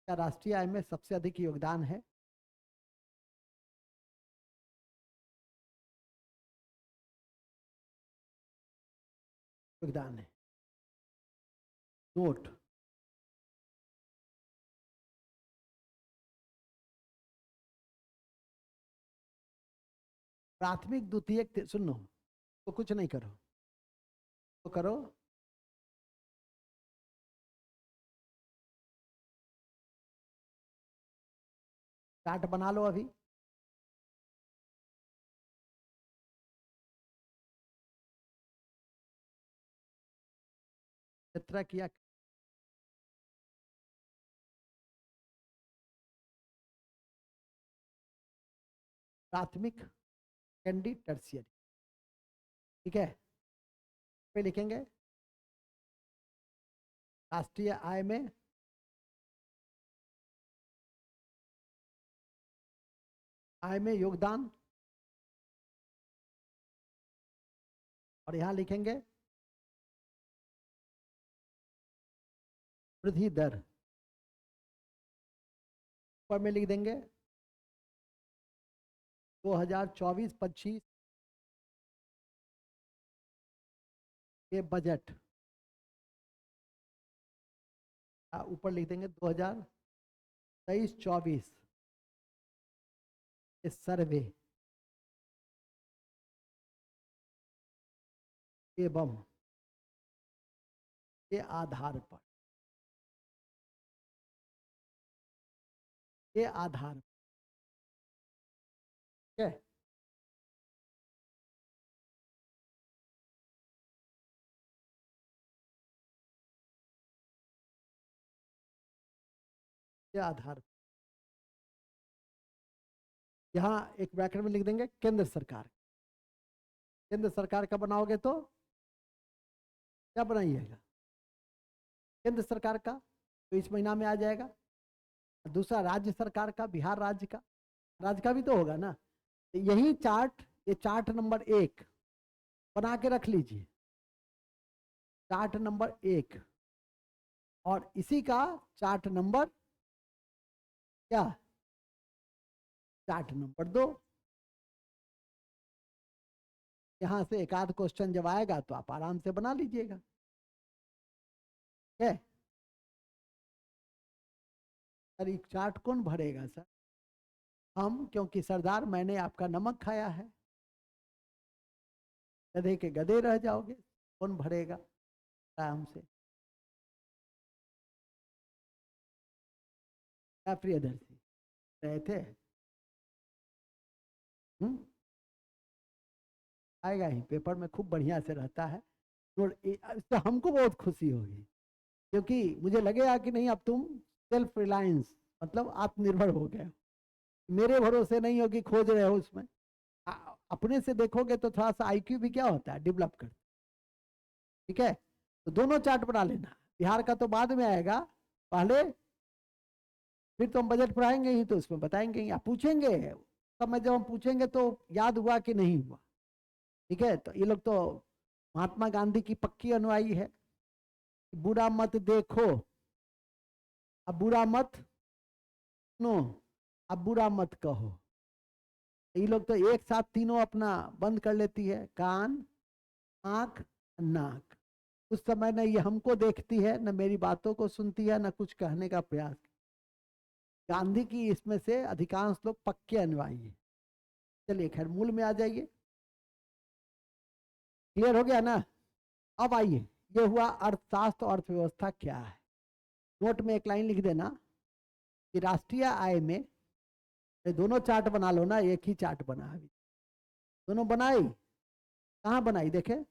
या राष्ट्रीय आय में सबसे अधिक योगदान है। योगदान है नोट। प्राथमिक द्वितीयक सुनो तो कुछ नहीं करो तो करो चार्ट बना लो अभी। क्षेत्र किया प्राथमिक सेकेंडरी टर्शियरी, ठीक है। पे लिखेंगे राष्ट्रीय आय में योगदान, और यहां लिखेंगे वृद्धि दर, ऊपर में लिख देंगे 2024-25 के बजट, ऊपर लिख देंगे 2023-24 के सर्वे एवं के आधार पर, के आधार पर, ठीक है। के आधार पर यहाँ एक ब्रैकेट में लिख देंगे केंद्र सरकार। केंद्र सरकार का बनाओगे तो क्या बनाइएगा, केंद्र सरकार का तो इस महीना में आ जाएगा। दूसरा राज्य सरकार का, बिहार राज्य का भी तो होगा ना। तो यही चार्ट, ये चार्ट नंबर 1 बना के रख लीजिए, चार्ट नंबर 1, और इसी का चार्ट नंबर क्या, चार्ट नंबर 2। यहां से एक आध क्वेश्चन जब आएगा तो आप आराम से बना लीजिएगा, है। सर चार्ट कौन भरेगा सर, हम, क्योंकि सरदार मैंने आपका नमक खाया है, गधे के गधे रह जाओगे, कौन भरेगा आराम से। क्या प्रियदर्शी रहे थे, आएगा ही पेपर में, खूब बढ़िया से रहता है। तो हमको बहुत खुशी होगी, क्योंकि मुझे लगेगा कि नहीं अब तुम सेल्फ रिलायंस मतलब आत्मनिर्भर हो गए, मेरे भरोसे नहीं हो कि खोज रहे हो उसमें। अपने से देखोगे तो थोड़ा सा आईक्यू भी क्या होता है, डेवलप कर, ठीक है। तो दोनों चार्ट बना लेना, बिहार का तो बाद में आएगा, पहले फिर तो हम बजट पढ़ाएंगे ही तो उसमें बताएंगे, आप पूछेंगे समय जब हम पूछेंगे तो याद हुआ कि नहीं हुआ, ठीक है। तो ये लोग तो महात्मा गांधी की पक्की अनुयायी है, बुरा मत देखो, अब बुरा मत सुनो, अब बुरा मत कहो। ये लोग तो एक साथ तीनों अपना बंद कर लेती है, कान, आंख, नाक। उस समय न ये हमको देखती है, न मेरी बातों को सुनती है, न कुछ कहने का प्रयास। गांधी की इसमें से अधिकांश लोग पक्के अनुयायी है। चलिए खैर मूल में आ जाइए, क्लियर हो गया ना। अब आइए, ये हुआ अर्थशास्त्र और अर्थव्यवस्था क्या है। नोट में एक लाइन लिख देना कि राष्ट्रीय आय में, ये दोनों चार्ट बना लो ना, एक ही चार्ट बना अभी, दोनों बनाई, कहाँ बनाई देखे,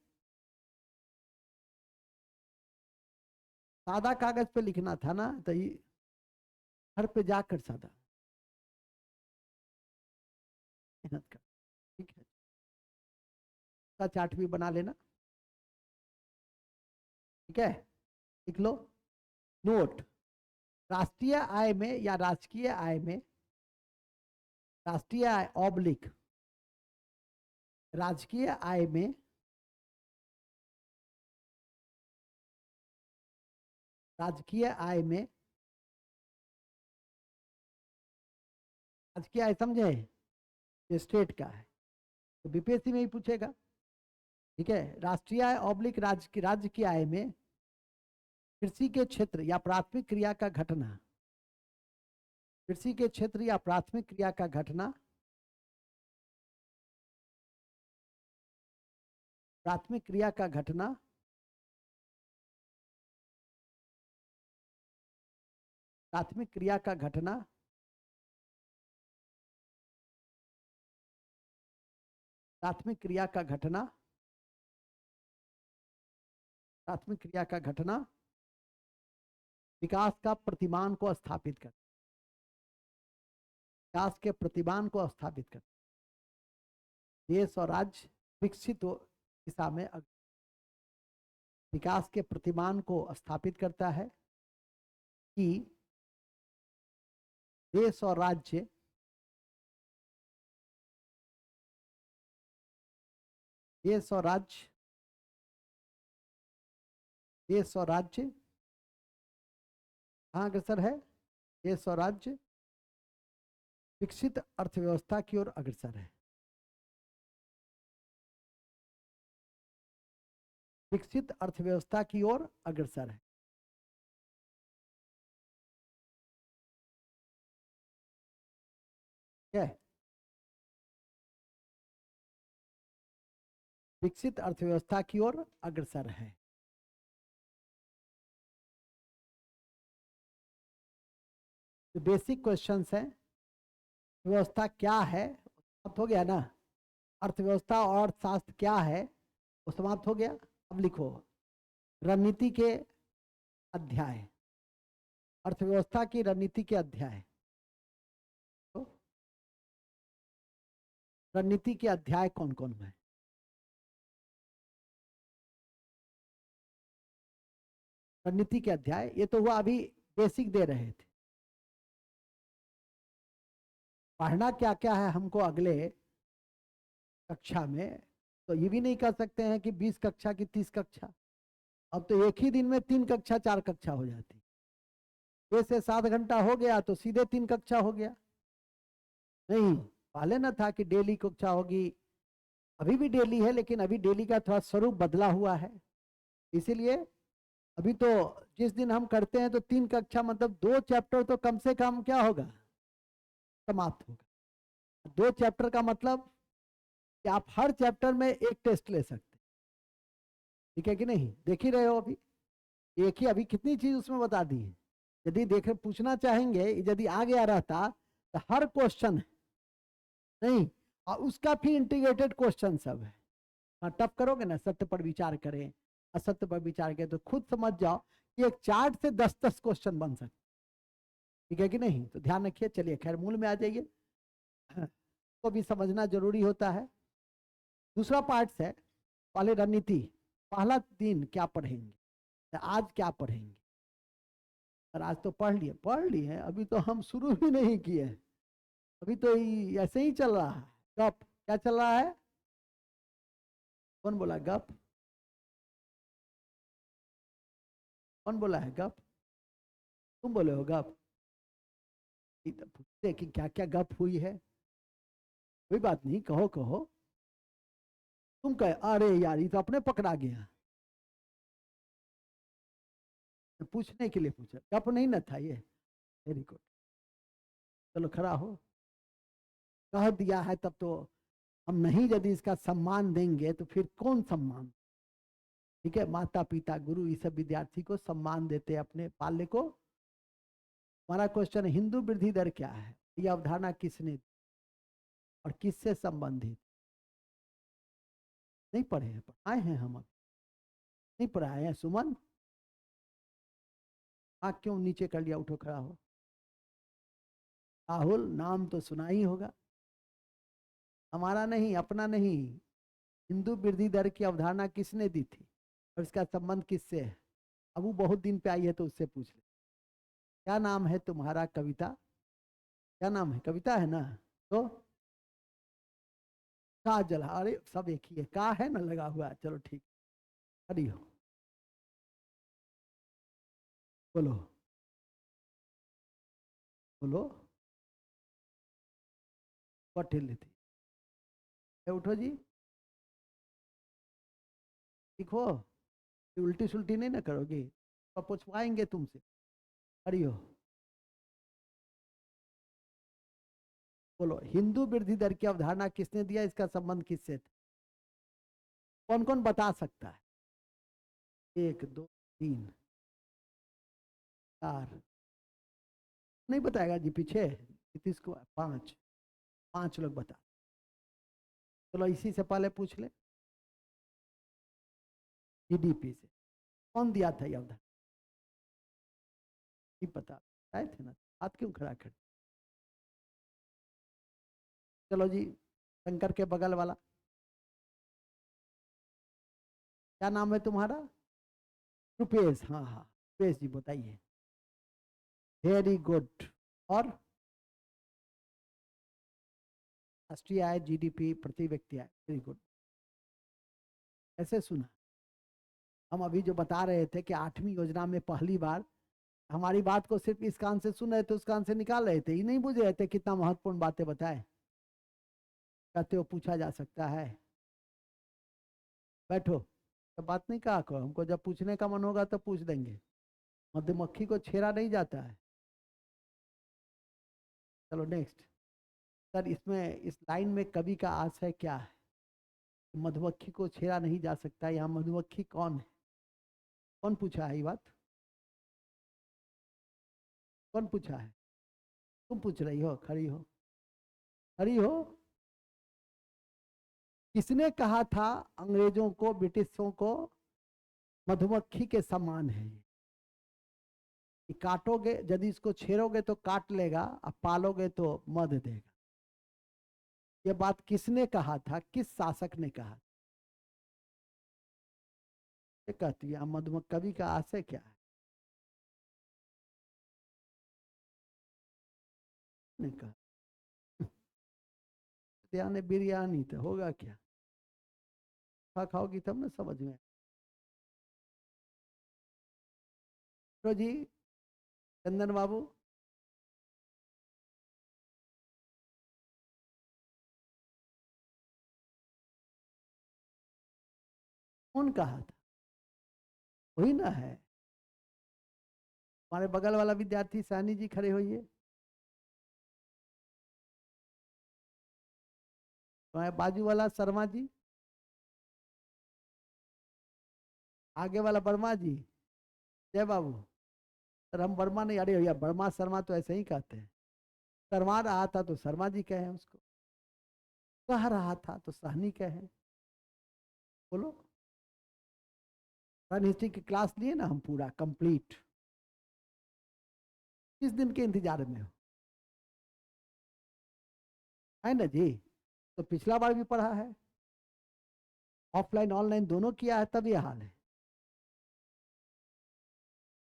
सादा कागज पे लिखना था ना, तो ये घर पे जाकर सादा मेहनत कर, ठीक है। का चार्ट भी बना लेना, ठीक है, लिख लो। नोट, राष्ट्रीय आय में या राजकीय आय में राष्ट्रीय आय ऑब्लिक राजकीय आय में राजकीय आय में राजकीय आय समझे, ये स्टेट का है तो बीपीएससी में ही पूछेगा। ठीक है, राष्ट्रीय आय ऑब्लिक राज्य की आय में कृषि के क्षेत्र या प्राथमिक क्रिया का घटना, कृषि के क्षेत्र या प्राथमिक क्रिया का घटना, प्राथमिक क्रिया का घटना, प्राथमिक क्रिया का घटना, प्राथमिक क्रिया का घटना, प्राथमिक क्रिया का घटना विकास का प्रतिमान को स्थापित कर, विकास के प्रतिमान को स्थापित कर, देश और राज्य विकसित दिशा में विकास के प्रतिमान को स्थापित करता है कि देश और राज्य देश और राज्य देश और राज्य कहाँ अग्रसर है, देश और राज्य विकसित अर्थव्यवस्था की ओर अग्रसर है, विकसित अर्थव्यवस्था की ओर अग्रसर है। क्या है? विकसित अर्थव्यवस्था की ओर अग्रसर है। तो बेसिक क्वेश्चंस हैं, व्यवस्था क्या है समाप्त हो गया ना, अर्थव्यवस्था और अर्थशास्त्र क्या है वो समाप्त हो गया। अब लिखो रणनीति के अध्याय, अर्थव्यवस्था की रणनीति के अध्याय, तो रणनीति के अध्याय कौन कौन है? रणनीति के अध्याय ये तो हुआ अभी बेसिक दे रहे थे, पढ़ना क्या क्या है हमको अगले कक्षा में, तो ये भी नहीं कर सकते हैं कि 20 कक्षा की 30 कक्षा, अब तो एक ही दिन में 3 कक्षा 4 कक्षा हो जाती, 6 से 7 घंटा हो गया तो सीधे 3 कक्षा हो गया। नहीं, पहले ना था कि डेली कक्षा होगी, अभी भी डेली है लेकिन अभी डेली का थोड़ा स्वरूप बदला हुआ है, इसीलिए अभी तो जिस दिन हम करते हैं तो 3 कक्षा मतलब 2 चैप्टर तो कम से कम क्या होगा, समाप्त होगा। 2 चैप्टर का मतलब कि आप हर चैप्टर में एक टेस्ट ले सकते, ठीक है कि नहीं, देख ही रहे हो अभी एक ही, अभी कितनी चीज उसमें बता दी है। यदि देख पूछना चाहेंगे, यदि आ गया रहता तो हर क्वेश्चन नहीं, और उसका भी इंटीग्रेटेड क्वेश्चन सब है। हाँ, टफ करोगे ना, सत्य पर विचार करें, असत्य पर विचार करें, तो खुद समझ जाओ कि एक चार्ट से 10-10 क्वेश्चन बन सकते, ठीक है कि नहीं। तो ध्यान रखिए, चलिए खैर मूल में आ जाइए, तो भी समझना जरूरी होता है। दूसरा पार्ट है पहले रणनीति, पहला दिन क्या पढ़ेंगे, आज क्या पढ़ेंगे, और आज तो पढ़ लिए अभी तो हम शुरू भी नहीं किए, अभी तो ऐसे ही चल रहा है गप। क्या चल रहा है, कौन बोला गप, कौन बोला है गप, तुम बोले हो गप, पूछते कि क्या क्या गप हुई है, कोई बात नहीं, कहो कहो, तुम कहे अरे यार ये तो अपने पकड़ा गया, पूछने के लिए पूछा, गप नहीं ना था ये, वेरी गुड, चलो खड़ा हो, कह दिया है तब तो हम नहीं यदि इसका सम्मान देंगे तो फिर कौन सम्मान, ठीक है, माता पिता गुरु ये सब विद्यार्थी को सम्मान देते अपने पाल्य को। हमारा क्वेश्चन हिंदू वृद्धि दर क्या है, ये अवधारणा किसने और किससे संबंधित, नहीं पढ़े हैं, पढ़ाए हैं हम, नहीं पढ़ाए हैं सुमन, आँख क्यों नीचे कर लिया, उठो खड़ा हो, राहुल नाम तो सुना ही होगा, हमारा नहीं अपना नहीं, हिंदू वृद्धि दर की अवधारणा किसने दी थी और इसका संबंध किससे है, अब वो बहुत दिन पे आई है तो उससे पूछ ले। क्या नाम है तुम्हारा, कविता, क्या नाम है, कविता है ना, तो काजल, अरे सब एक ही है, का है ना लगा हुआ, चलो ठीक। हरी हो, बोलो बोलो। कौटिल्य थी। उठो जी, सीखो, उल्टी सुल्टी नहीं ना करोगी, तो पूछवाएंगे तुमसे। हरी हो, बोलो। हिंदू वृद्धि दर की अवधारणा किसने दिया, इसका संबंध किससे था? कौन कौन बता सकता है? 1 2 3 4, नहीं बताएगा जी पीछे? नीतीश कुमार। 5, 5 लोग बता। चलो इसी से पहले पूछ ले, जीडीपी से कौन दिया था ये अवधारणा? नहीं पता, आए थे ना, हाथ क्यों खड़ा कर? चलो जी, शंकर के बगल वाला, क्या नाम है तुम्हारा? रुपेश, हाँ हाँ, रुपेश जी बताइए। Very good. और राष्ट्रीय आय, जीडीपी, प्रति व्यक्ति आय, वेरी गुड। ऐसे सुना, हम अभी जो बता रहे थे कि 8वीं योजना में पहली बार हमारी बात को सिर्फ इस कान से सुन रहे थे, उस कान से निकाल रहे थे, ये नहीं बुझ रहे थे कितना महत्वपूर्ण बातें बताए। कहते हो पूछा जा सकता है, बैठो। तो बात नहीं कहा करो, हमको जब पूछने का मन होगा तो पूछ देंगे। मधुमक्खी को छेड़ा नहीं जाता है। चलो नेक्स्ट। सर इसमें, इस लाइन में कवि का आशय क्या है? मधुमक्खी को छेड़ा नहीं जा सकता, यहाँ मधुमक्खी कौन है? कौन पूछा है ये बात? कौन पूछा है? तुम पूछ रही हो, खड़ी हो, खड़ी हो। किसने कहा था अंग्रेजों को, ब्रिटिशों को, मधुमक्खी के समान है कि काटोगे, यदि इसको छेड़ोगे तो काट लेगा, और पालोगे तो मध देगा? ये बात किसने कहा था, किस शासक ने कहा? ये कहती है मधुमक्खी, कवि का आशय क्या है? ने कहा यानी बिरयानी तो होगा क्या? खा खाओगी तब ना समझ में। तो जी, चंदन बाबू, कौन कहा था? वही ना है, हमारे बगल वाला विद्यार्थी सानी जी, खड़े होइए। हमारे बाजू वाला शर्मा जी, आगे वाला वर्मा जी, जय बाबू। सर हम वर्मा नहीं, अरे भैया वर्मा शर्मा तो ऐसे ही कहते हैं। शर्मा रहा था तो शर्मा जी कहे उसको, कह रहा था तो सहनी कहे। बोलो। रन हिस्ट्री की क्लास लिए ना हम, पूरा कंप्लीट। किस दिन के इंतजार में हो? है ना जी? तो पिछला बार भी पढ़ा है, ऑफलाइन ऑनलाइन दोनों किया है, तब ये हाल है।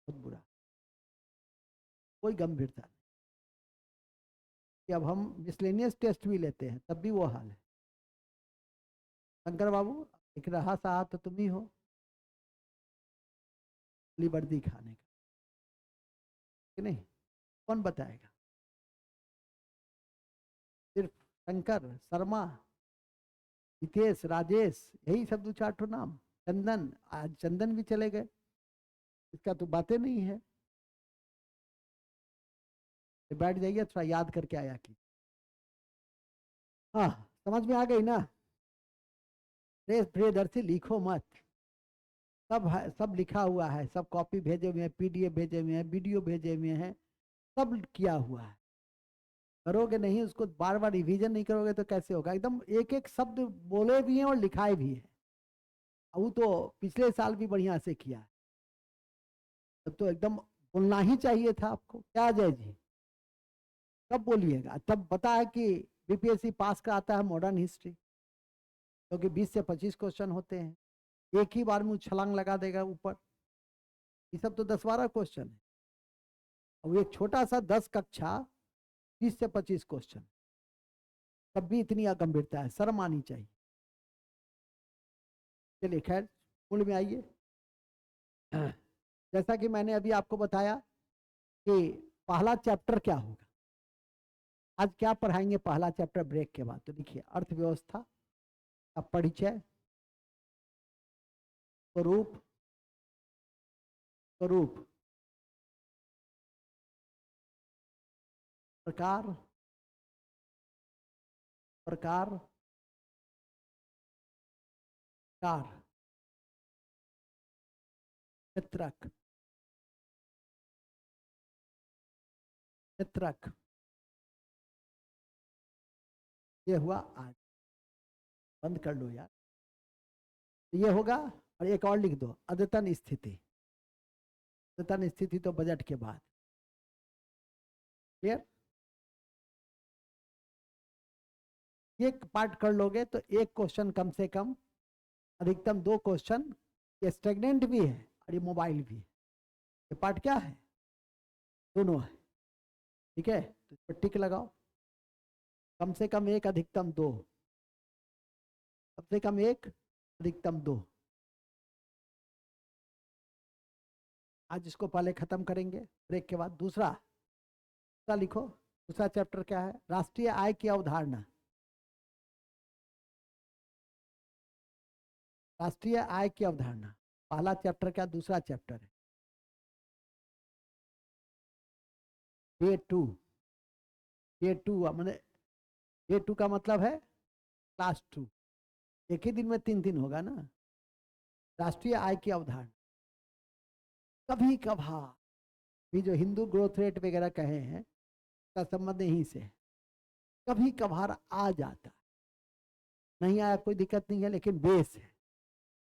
बहुत बुरा, कोई गंभीरता नहीं। कि अब हम मिसलेनियस टेस्ट भी लेते हैं, तब भी वो हाल है। शंकर बाबू, एक रहा सा तो तुम ही हो, वर्दी खाने का, कि नहीं? कौन बताएगा? सिर्फ शंकर, शर्मा, हितेश, राजेश, यही सब 2 4 नाम। चंदन, आज चंदन भी चले गए, इसका तो बातें नहीं है। तो बैठ जाइए, थोड़ा याद करके आया कि, हाँ समझ में आ गई ना? प्रियदर्शी लिखो मत, सब है, सब लिखा हुआ है, सब कॉपी भेजे हुए हैं, पीडीएफ भेजे हुए हैं, वीडियो भेजे हुए हैं, सब किया हुआ है। करोगे नहीं उसको, बार बार रिवीजन नहीं करोगे तो कैसे होगा? एकदम एक एक शब्द बोले भी हैं और लिखाए भी है। वो तो पिछले साल भी बढ़िया से किया है, तब तो एकदम बोलना ही चाहिए था आपको। क्या अजय जी, कब बोलिएगा? तब पता है कि बीपीएससी पास कराता है मॉडर्न हिस्ट्री, क्योंकि 20 से 25 क्वेश्चन होते हैं, एक ही बार में छलांग लगा देगा ऊपर। ये सब तो 10 12 क्वेश्चन है, और एक छोटा सा 10 कक्षा, 20 से 25 क्वेश्चन। तब भी इतनी गंभीरता है, शर्म आनी चाहिए। चलिए खैर मूल में आइए। जैसा कि मैंने अभी आपको बताया कि पहला चैप्टर क्या होगा, आज क्या पढ़ाएंगे पहला चैप्टर ब्रेक के बाद, तो देखिए अर्थव्यवस्था का परिचय, स्वरूप, स्वरूप, प्रकार, प्रकार, कार, चित्रक, चित्रक, ये हुआ आज। बंद कर लो यार, ये होगा। और एक और लिख दो, अद्यतन स्थिति। अद्यतन स्थिति तो बजट के बाद। क्लियर? ये पार्ट कर लोगे तो एक क्वेश्चन कम से कम, अधिकतम 2 क्वेश्चन, ये स्टेगनेंट भी है और ये मोबाइल भी है। ये पार्ट क्या है, दोनों है। ठीक है, तो इस पर टिक लगाओ। कम से कम एक, अधिकतम 2, कम से कम एक, अधिकतम 2। आज इसको पहले खत्म करेंगे ब्रेक के बाद। दूसरा लिखो, दूसरा चैप्टर क्या है, राष्ट्रीय आय की अवधारणा। राष्ट्रीय आय की अवधारणा पहला चैप्टर का दूसरा चैप्टर है, डे 2। डे 2 मैंने, डे 2 का मतलब है क्लास 2। एक ही दिन में 3 दिन होगा ना। राष्ट्रीय आय की अवधारणा, कभी कभार ये जो हिंदू ग्रोथ रेट वगैरह कहे हैं का संबंध यहीं से, कभी कभार आ जाता है, नहीं आया कोई दिक्कत नहीं है, लेकिन बेस है।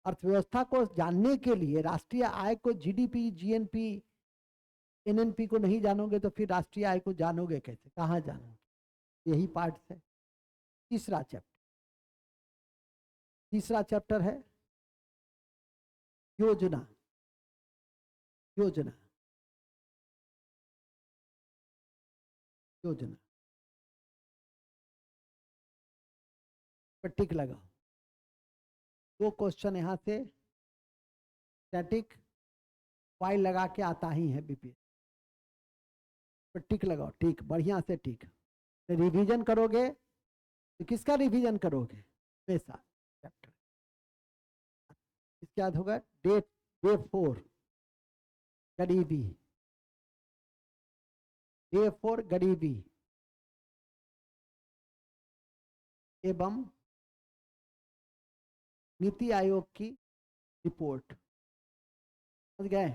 अर्थव्यवस्था को जानने के लिए राष्ट्रीय आय को, जीडीपी, जीएनपी, एनएनपी को नहीं जानोगे तो फिर राष्ट्रीय आय को जानोगे कैसे, कहाँ जानोगे? यही पार्ट है। तीसरा चैप्टर है योजना। योजना, योजना पर टिक लगाओ। 2 क्वेश्चन यहां से स्टैटिक फाइल लगा के आता ही है बीपीएस पर टिक लगाओ, टिक बढ़िया से टिक। रिवीजन करोगे तो किसका रिवीजन करोगे, हमेशा चैप्टर। इसके बाद होगा डे 4 गरीबी। डे 4 गरीबी एवं नीति आयोग की रिपोर्ट। समझ गए?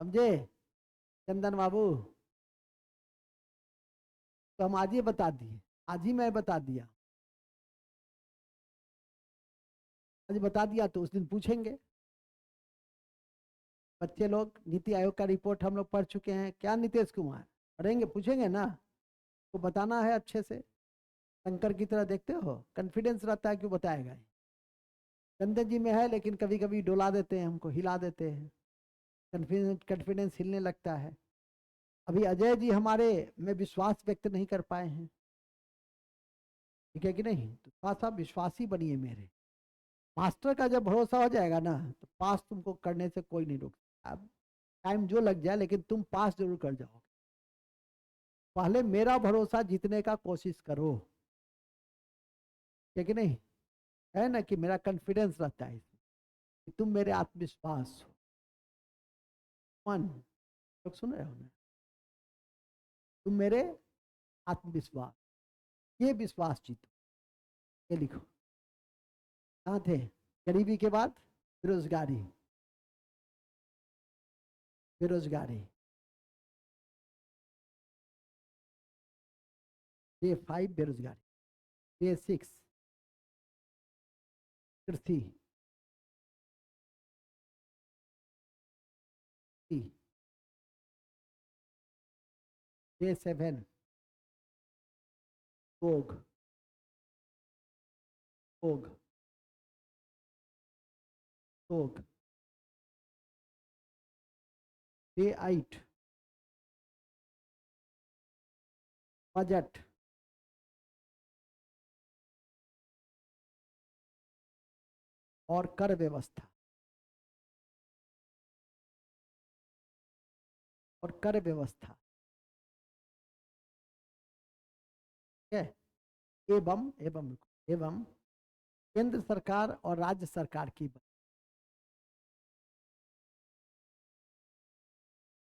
समझे चंदन बाबू? तो हम आज ही बता दिए, आज ही मैं बता दिया, आज बता दिया तो उस दिन पूछेंगे बच्चे लोग। नीति आयोग का रिपोर्ट हम लोग पढ़ चुके हैं क्या नीतीश कुमार? पढ़ेंगे, पूछेंगे ना, तो बताना है अच्छे से। शंकर की तरह देखते हो, कॉन्फिडेंस रहता है, क्यों बताएगा? चंदन जी में है, लेकिन कभी कभी डोला देते हैं, हमको हिला देते हैं, कॉन्फिडेंस हिलने लगता है। अभी अजय जी हमारे में विश्वास व्यक्त नहीं कर पाए हैं, ठीक है कि नहीं? तो थोड़ा सा विश्वासी बनिए मेरे। मास्टर का जब भरोसा हो जाएगा ना, तो पास तुमको करने से कोई नहीं रोक सकता। अब टाइम जो लग जाए, लेकिन तुम पास जरूर कर जाओगे। पहले मेरा भरोसा जीतने का कोशिश करो, ठीक है कि नहीं? है ना कि मेरा कॉन्फिडेंस रहता है इसमें कि तुम मेरे आत्मविश्वास हो। मन लोग सुन रहे हो ना, तुम मेरे आत्मविश्वास, ये विश्वास जीतो। ये लिखो, कहाँ थे? गरीबी के बाद बेरोजगारी। बेरोजगारी डे 5 बेरोजगारी, डे 6 कृषि, डे 7 भोग, भोग, भोग, डे 8 बजट, और कर व्यवस्था, और कर व्यवस्था, ठीक है। एवं एवं एवं केंद्र सरकार और राज्य सरकार की,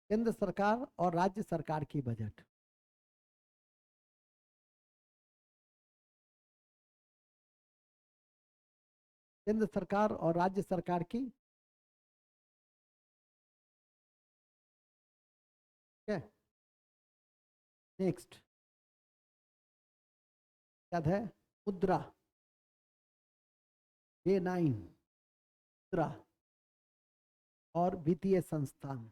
केंद्र सरकार और राज्य सरकार की बजट, केंद्र सरकार और राज्य सरकार की, ठीक है। नेक्स्ट याद है, मुद्रा, J9 मुद्रा और वित्तीय संस्थान,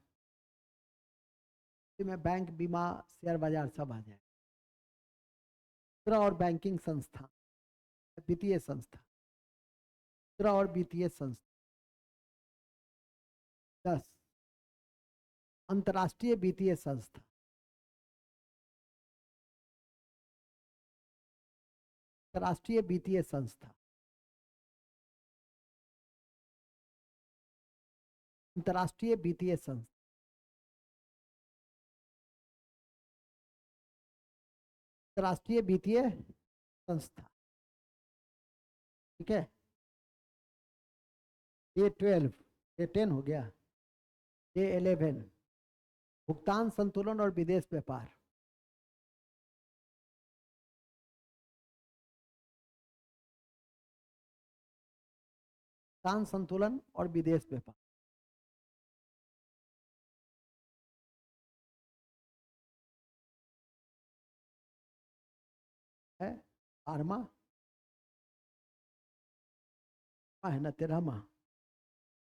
में बैंक, बीमा, शेयर बाजार सब आ जाए। मुद्रा और बैंकिंग संस्थान, वित्तीय संस्था, मुद्रा और वित्तीय संस्था। 10 अंतर्राष्ट्रीय वित्तीय संस्था, अंतर्राष्ट्रीय वित्तीय संस्था, अंतर्राष्ट्रीय वित्तीय संस्था, अंतर्राष्ट्रीय वित्तीय संस्था, ठीक है। J12, J10 हो गया। J11 भुगतान संतुलन और विदेश व्यापार, भुगतान संतुलन और विदेश व्यापार, है 12वां है ना, 13वां,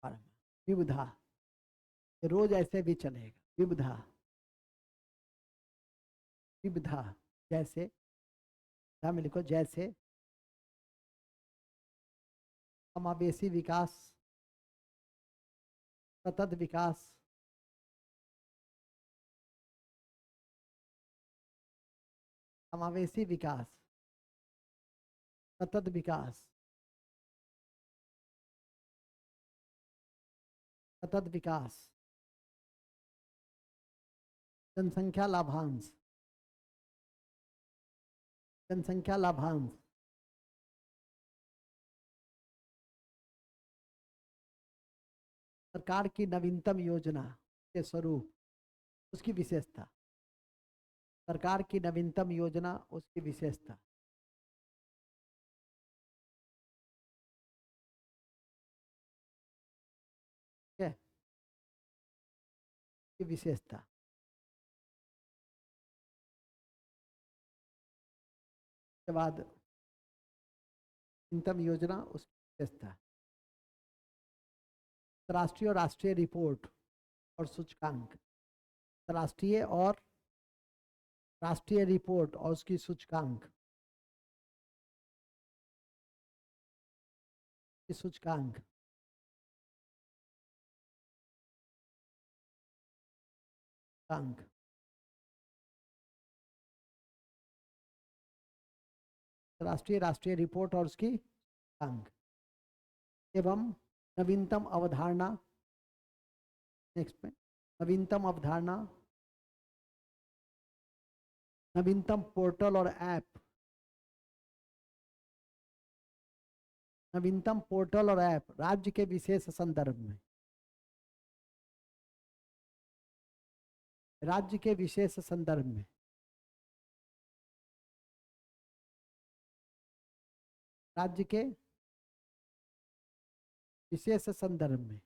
12वां। विविधा, रोज ऐसे भी चलेगा। विविधा, विविधा जैसे में लिखो, जैसे समावेशी विकास, सतत विकास, समावेशी विकास, सतत विकास, सतत विकास, जनसंख्या लाभांश, जनसंख्या लाभांश, सरकार की नवीनतम योजना के स्वरूप, उसकी विशेषता, सरकार की नवीनतम योजना, उसकी विशेषता, ठीक है, की विशेषता। के बाद नवीनतम योजना, उसकी विशेषता, राष्ट्रीय और राष्ट्रीय रिपोर्ट और सूचकांक, राष्ट्रीय और राष्ट्रीय रिपोर्ट और उसकी सूचकांक, सूचकांक, अंक, राष्ट्रीय राष्ट्रीय रिपोर्ट और उसकी अंक, एवं नवीनतम अवधारणा, नेक्स्ट में नवीनतम अवधारणा, नवीनतम पोर्टल और ऐप, नवीनतम पोर्टल और ऐप राज्य के विशेष संदर्भ में, राज्य के विशेष संदर्भ में, राज्य के विशेष संदर्भ में,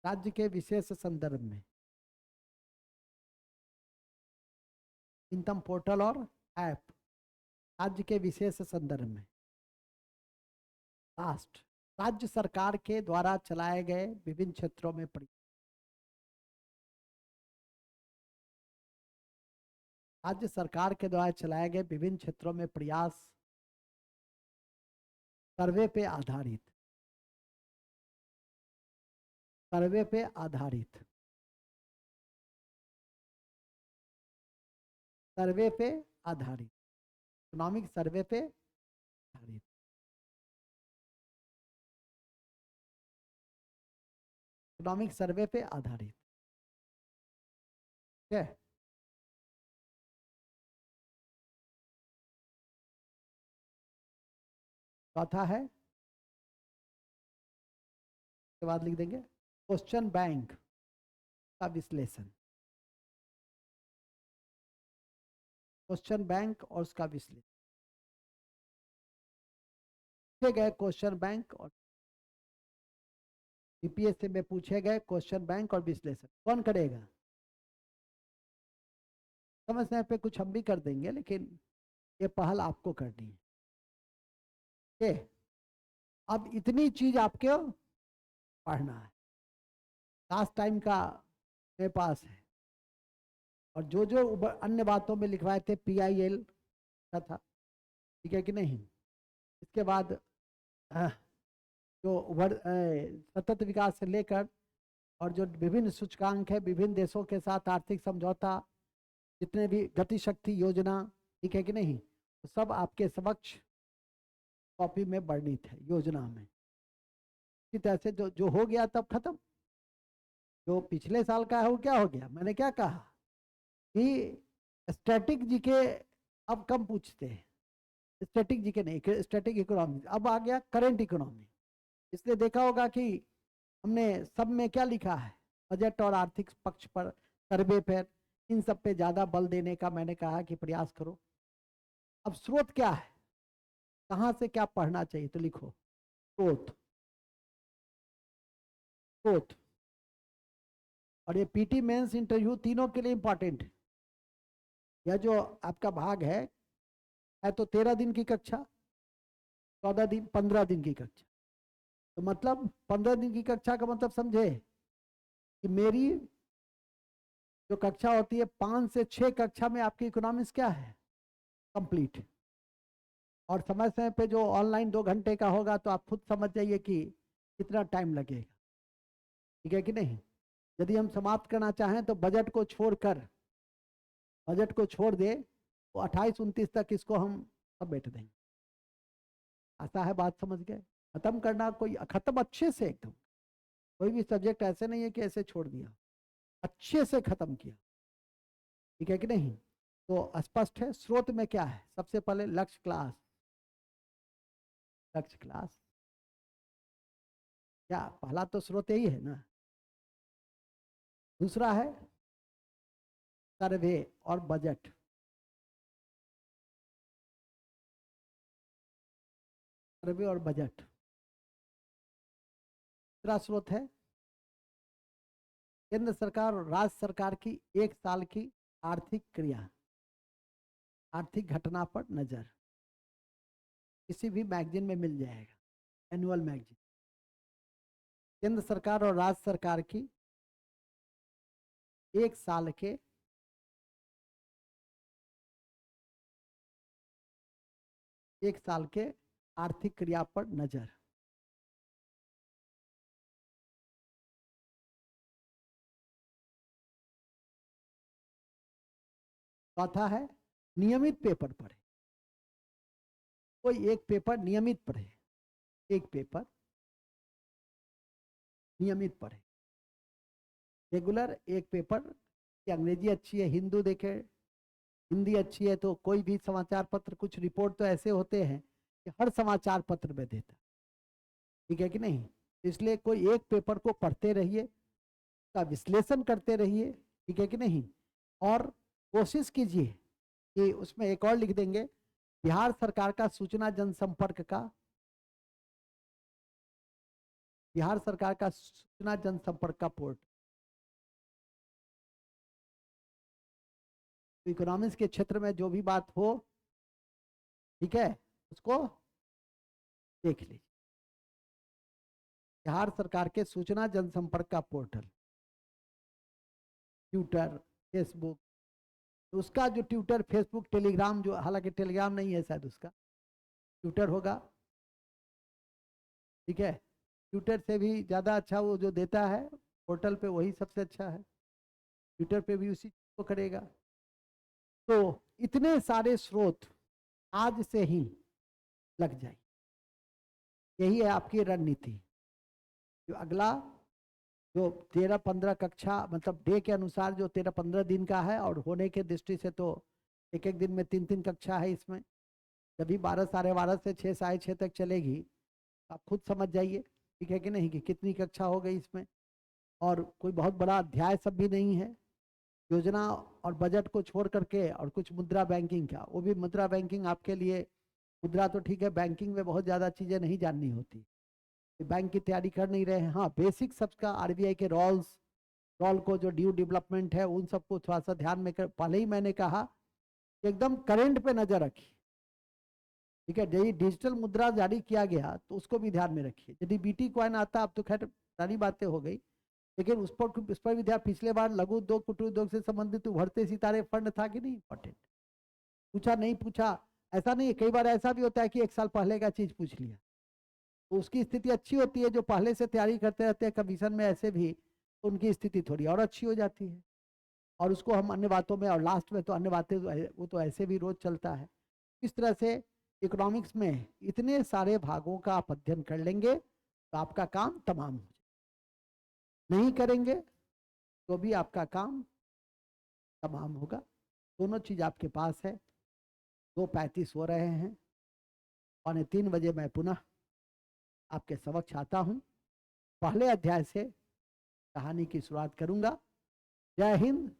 राज्य के विशेष संदर्भ में, नवीनतम पोर्टल और ऐप राज्य के विशेष संदर्भ में। लास्ट, राज्य सरकार के द्वारा चलाए गए विभिन्न क्षेत्रों में राज्य सरकार के द्वारा चलाए गए विभिन्न क्षेत्रों में प्रयास, सर्वे पे आधारित, सर्वे पे आधारित, सर्वे पे आधारित इकोनॉमिक सर्वे पे आधारित। इकोनॉमिक सर्वे पे आधारित, ठीक है। चौथा है, के बाद लिख देंगे क्वेश्चन बैंक का विश्लेषण। क्वेश्चन बैंक और उसका विश्लेषण, गए क्वेश्चन बैंक और यूपीएससी में पूछे गए क्वेश्चन बैंक और विश्लेषण कौन करेगा? समय समय पे कुछ हम भी कर देंगे, लेकिन ये पहल आपको करनी है। अब इतनी चीज आपको पढ़ना है, लास्ट टाइम का मेरे पास है, और जो जो अन्य बातों में लिखवाए थे PIL का था, ठीक है कि नहीं। इसके बाद जो सतत विकास से लेकर और जो विभिन्न सूचकांक है, विभिन्न देशों के साथ आर्थिक समझौता, जितने भी गति शक्ति योजना, ठीक है कि नहीं, तो सब आपके समक्ष कॉपी में वर्णित है योजना में। इसी तरह से जो हो गया तब खत्म, जो पिछले साल का है वो क्या हो गया। मैंने क्या कहा कि स्टैटिक जीके अब कम पूछते हैं, स्टैटिक जीके नहीं, स्टैटिक इकोनॉमी। अब आ गया करंट इकोनॉमी। इसलिए देखा होगा कि हमने सब में क्या लिखा है, बजट और आर्थिक पक्ष पर, सर्वे पर, इन सब पे ज्यादा बल देने का मैंने कहा कि प्रयास करो। अब स्रोत क्या है, कहां से क्या पढ़ना चाहिए, तो लिखो स्रोत। स्रोत और ये पीटी मेंस इंटरव्यू तीनों के लिए इंपॉर्टेंट है। यह जो आपका भाग है तो 13 दिन की कक्षा, 14 दिन, 15 दिन की कक्षा। तो मतलब 15 दिन की कक्षा का मतलब समझे कि मेरी जो कक्षा होती है 5 से 6 कक्षा में आपकी इकोनॉमिक्स क्या है, कंप्लीट। और समय समय पे जो ऑनलाइन 2 घंटे का होगा, तो आप खुद समझ जाइए कि कितना टाइम लगेगा, ठीक है कि नहीं। यदि हम समाप्त करना चाहें तो बजट को छोड़कर, बजट को छोड़ दे तो 28-29 तक इसको हम सब बैठ देंगे। ऐसा है, बात समझ गए। खत्म करना, कोई खत्म अच्छे से एकदम, कोई भी सब्जेक्ट ऐसे नहीं है कि ऐसे छोड़ दिया, अच्छे से खत्म किया, ठीक है कि नहीं। तो स्पष्ट है। स्रोत में क्या है, सबसे पहले लक्ष्य क्लास, लक्ष्य क्लास क्या, पहला तो स्रोत यही है ना। दूसरा है सर्वे और बजट। सर्वे और बजट। तीसरा स्रोत है केंद्र सरकार और राज्य सरकार की 1 साल की आर्थिक क्रिया, आर्थिक घटना पर नजर। किसी भी मैगजीन में मिल जाएगा, एनुअल मैगजीन। केंद्र सरकार और राज्य सरकार की 1 साल के आर्थिक क्रिया पर नजर। चौथा है नियमित पेपर पढ़े, कोई एक पेपर नियमित पढ़े, एक पेपर नियमित पढ़े, रेगुलर एक पेपर। की अंग्रेजी अच्छी है, हिंदू देखे, हिंदी अच्छी है, तो कोई भी समाचार पत्र, कुछ रिपोर्ट तो ऐसे होते हैं कि हर समाचार पत्र में देता, ठीक है कि नहीं। इसलिए कोई एक पेपर को पढ़ते रहिए, का विश्लेषण करते रहिए, ठीक है कि नहीं। और कोशिश कीजिए कि उसमें एक और लिख देंगे, बिहार सरकार का सूचना जनसंपर्क का, बिहार सरकार का सूचना जनसंपर्क का पोर्ट। तो इकोनॉमिक्स के क्षेत्र में जो भी बात हो, ठीक है, उसको देख लीजिए। बिहार सरकार के सूचना जनसंपर्क का पोर्टल, ट्विटर, फेसबुक, तो उसका जो ट्विटर, फेसबुक, टेलीग्राम, जो हालांकि टेलीग्राम नहीं है शायद, उसका ट्विटर होगा, ठीक है। ट्विटर से भी ज़्यादा अच्छा वो जो देता है पोर्टल पे, वही सबसे अच्छा है। ट्विटर पे भी उसी को करेगा। तो इतने सारे स्रोत आज से ही लग जाए। यही है आपकी रणनीति। जो अगला जो 13-15 कक्षा मतलब डे के अनुसार जो 13-15 दिन का है, और होने के दृष्टि से तो एक एक दिन में 3-3 कक्षा है इसमें, जब भी 12 साढ़े 12 से 6 साढ़े 6 तक चलेगी, आप खुद समझ जाइए, ठीक है कि नहीं, कि कितनी कक्षा हो गई इसमें। और कोई बहुत बड़ा अध्याय सब भी नहीं है। योजना और बजट को छोड़ करके, और कुछ मुद्रा बैंकिंग का, वो भी मुद्रा बैंकिंग आपके लिए, मुद्रा तो ठीक है, बैंकिंग में बहुत ज़्यादा चीज़ें नहीं जाननी होती, बैंक की तैयारी कर नहीं रहे हैं। हाँ, बेसिक सबका आरबीआई के रॉल को जो ड्यू डेवलपमेंट है उन सबको थोड़ा सा ध्यान में कर, पहले ही मैंने कहा एकदम करंट पे नजर रखिए, ठीक है। यदि डिजिटल मुद्रा जारी किया गया तो उसको भी ध्यान में रखिए। यदि बीटी कॉइन आता, अब तो खैर सारी बातें हो गई, लेकिन उस पर भी ध्यान। पिछले बार लघु उद्योग कुटीर उद्योग से संबंधित उभरते सितारे फंड था कि नहीं, इंपॉर्टेंट पूछा नहीं पूछा, ऐसा नहीं है। कई बार ऐसा भी होता है कि 1 साल पहले का चीज पूछ लिया, तो उसकी स्थिति अच्छी होती है। जो पहले से तैयारी करते रहते हैं कमीशन में, ऐसे भी तो उनकी स्थिति थोड़ी और अच्छी हो जाती है। और उसको हम अन्य बातों में, और लास्ट में तो अन्य बातें वो तो ऐसे भी रोज चलता है। इस तरह से इकोनॉमिक्स में इतने सारे भागों का आप अध्ययन कर लेंगे तो आपका काम तमाम हो जाए। नहीं करेंगे तो भी आपका काम तमाम होगा। दोनों चीज आपके पास है। 2:35 हो रहे हैं, 2:45 बजे मैं पुनः आपके समक्ष आता हूं। पहले अध्याय से कहानी की शुरुआत करूंगा। जय हिंद,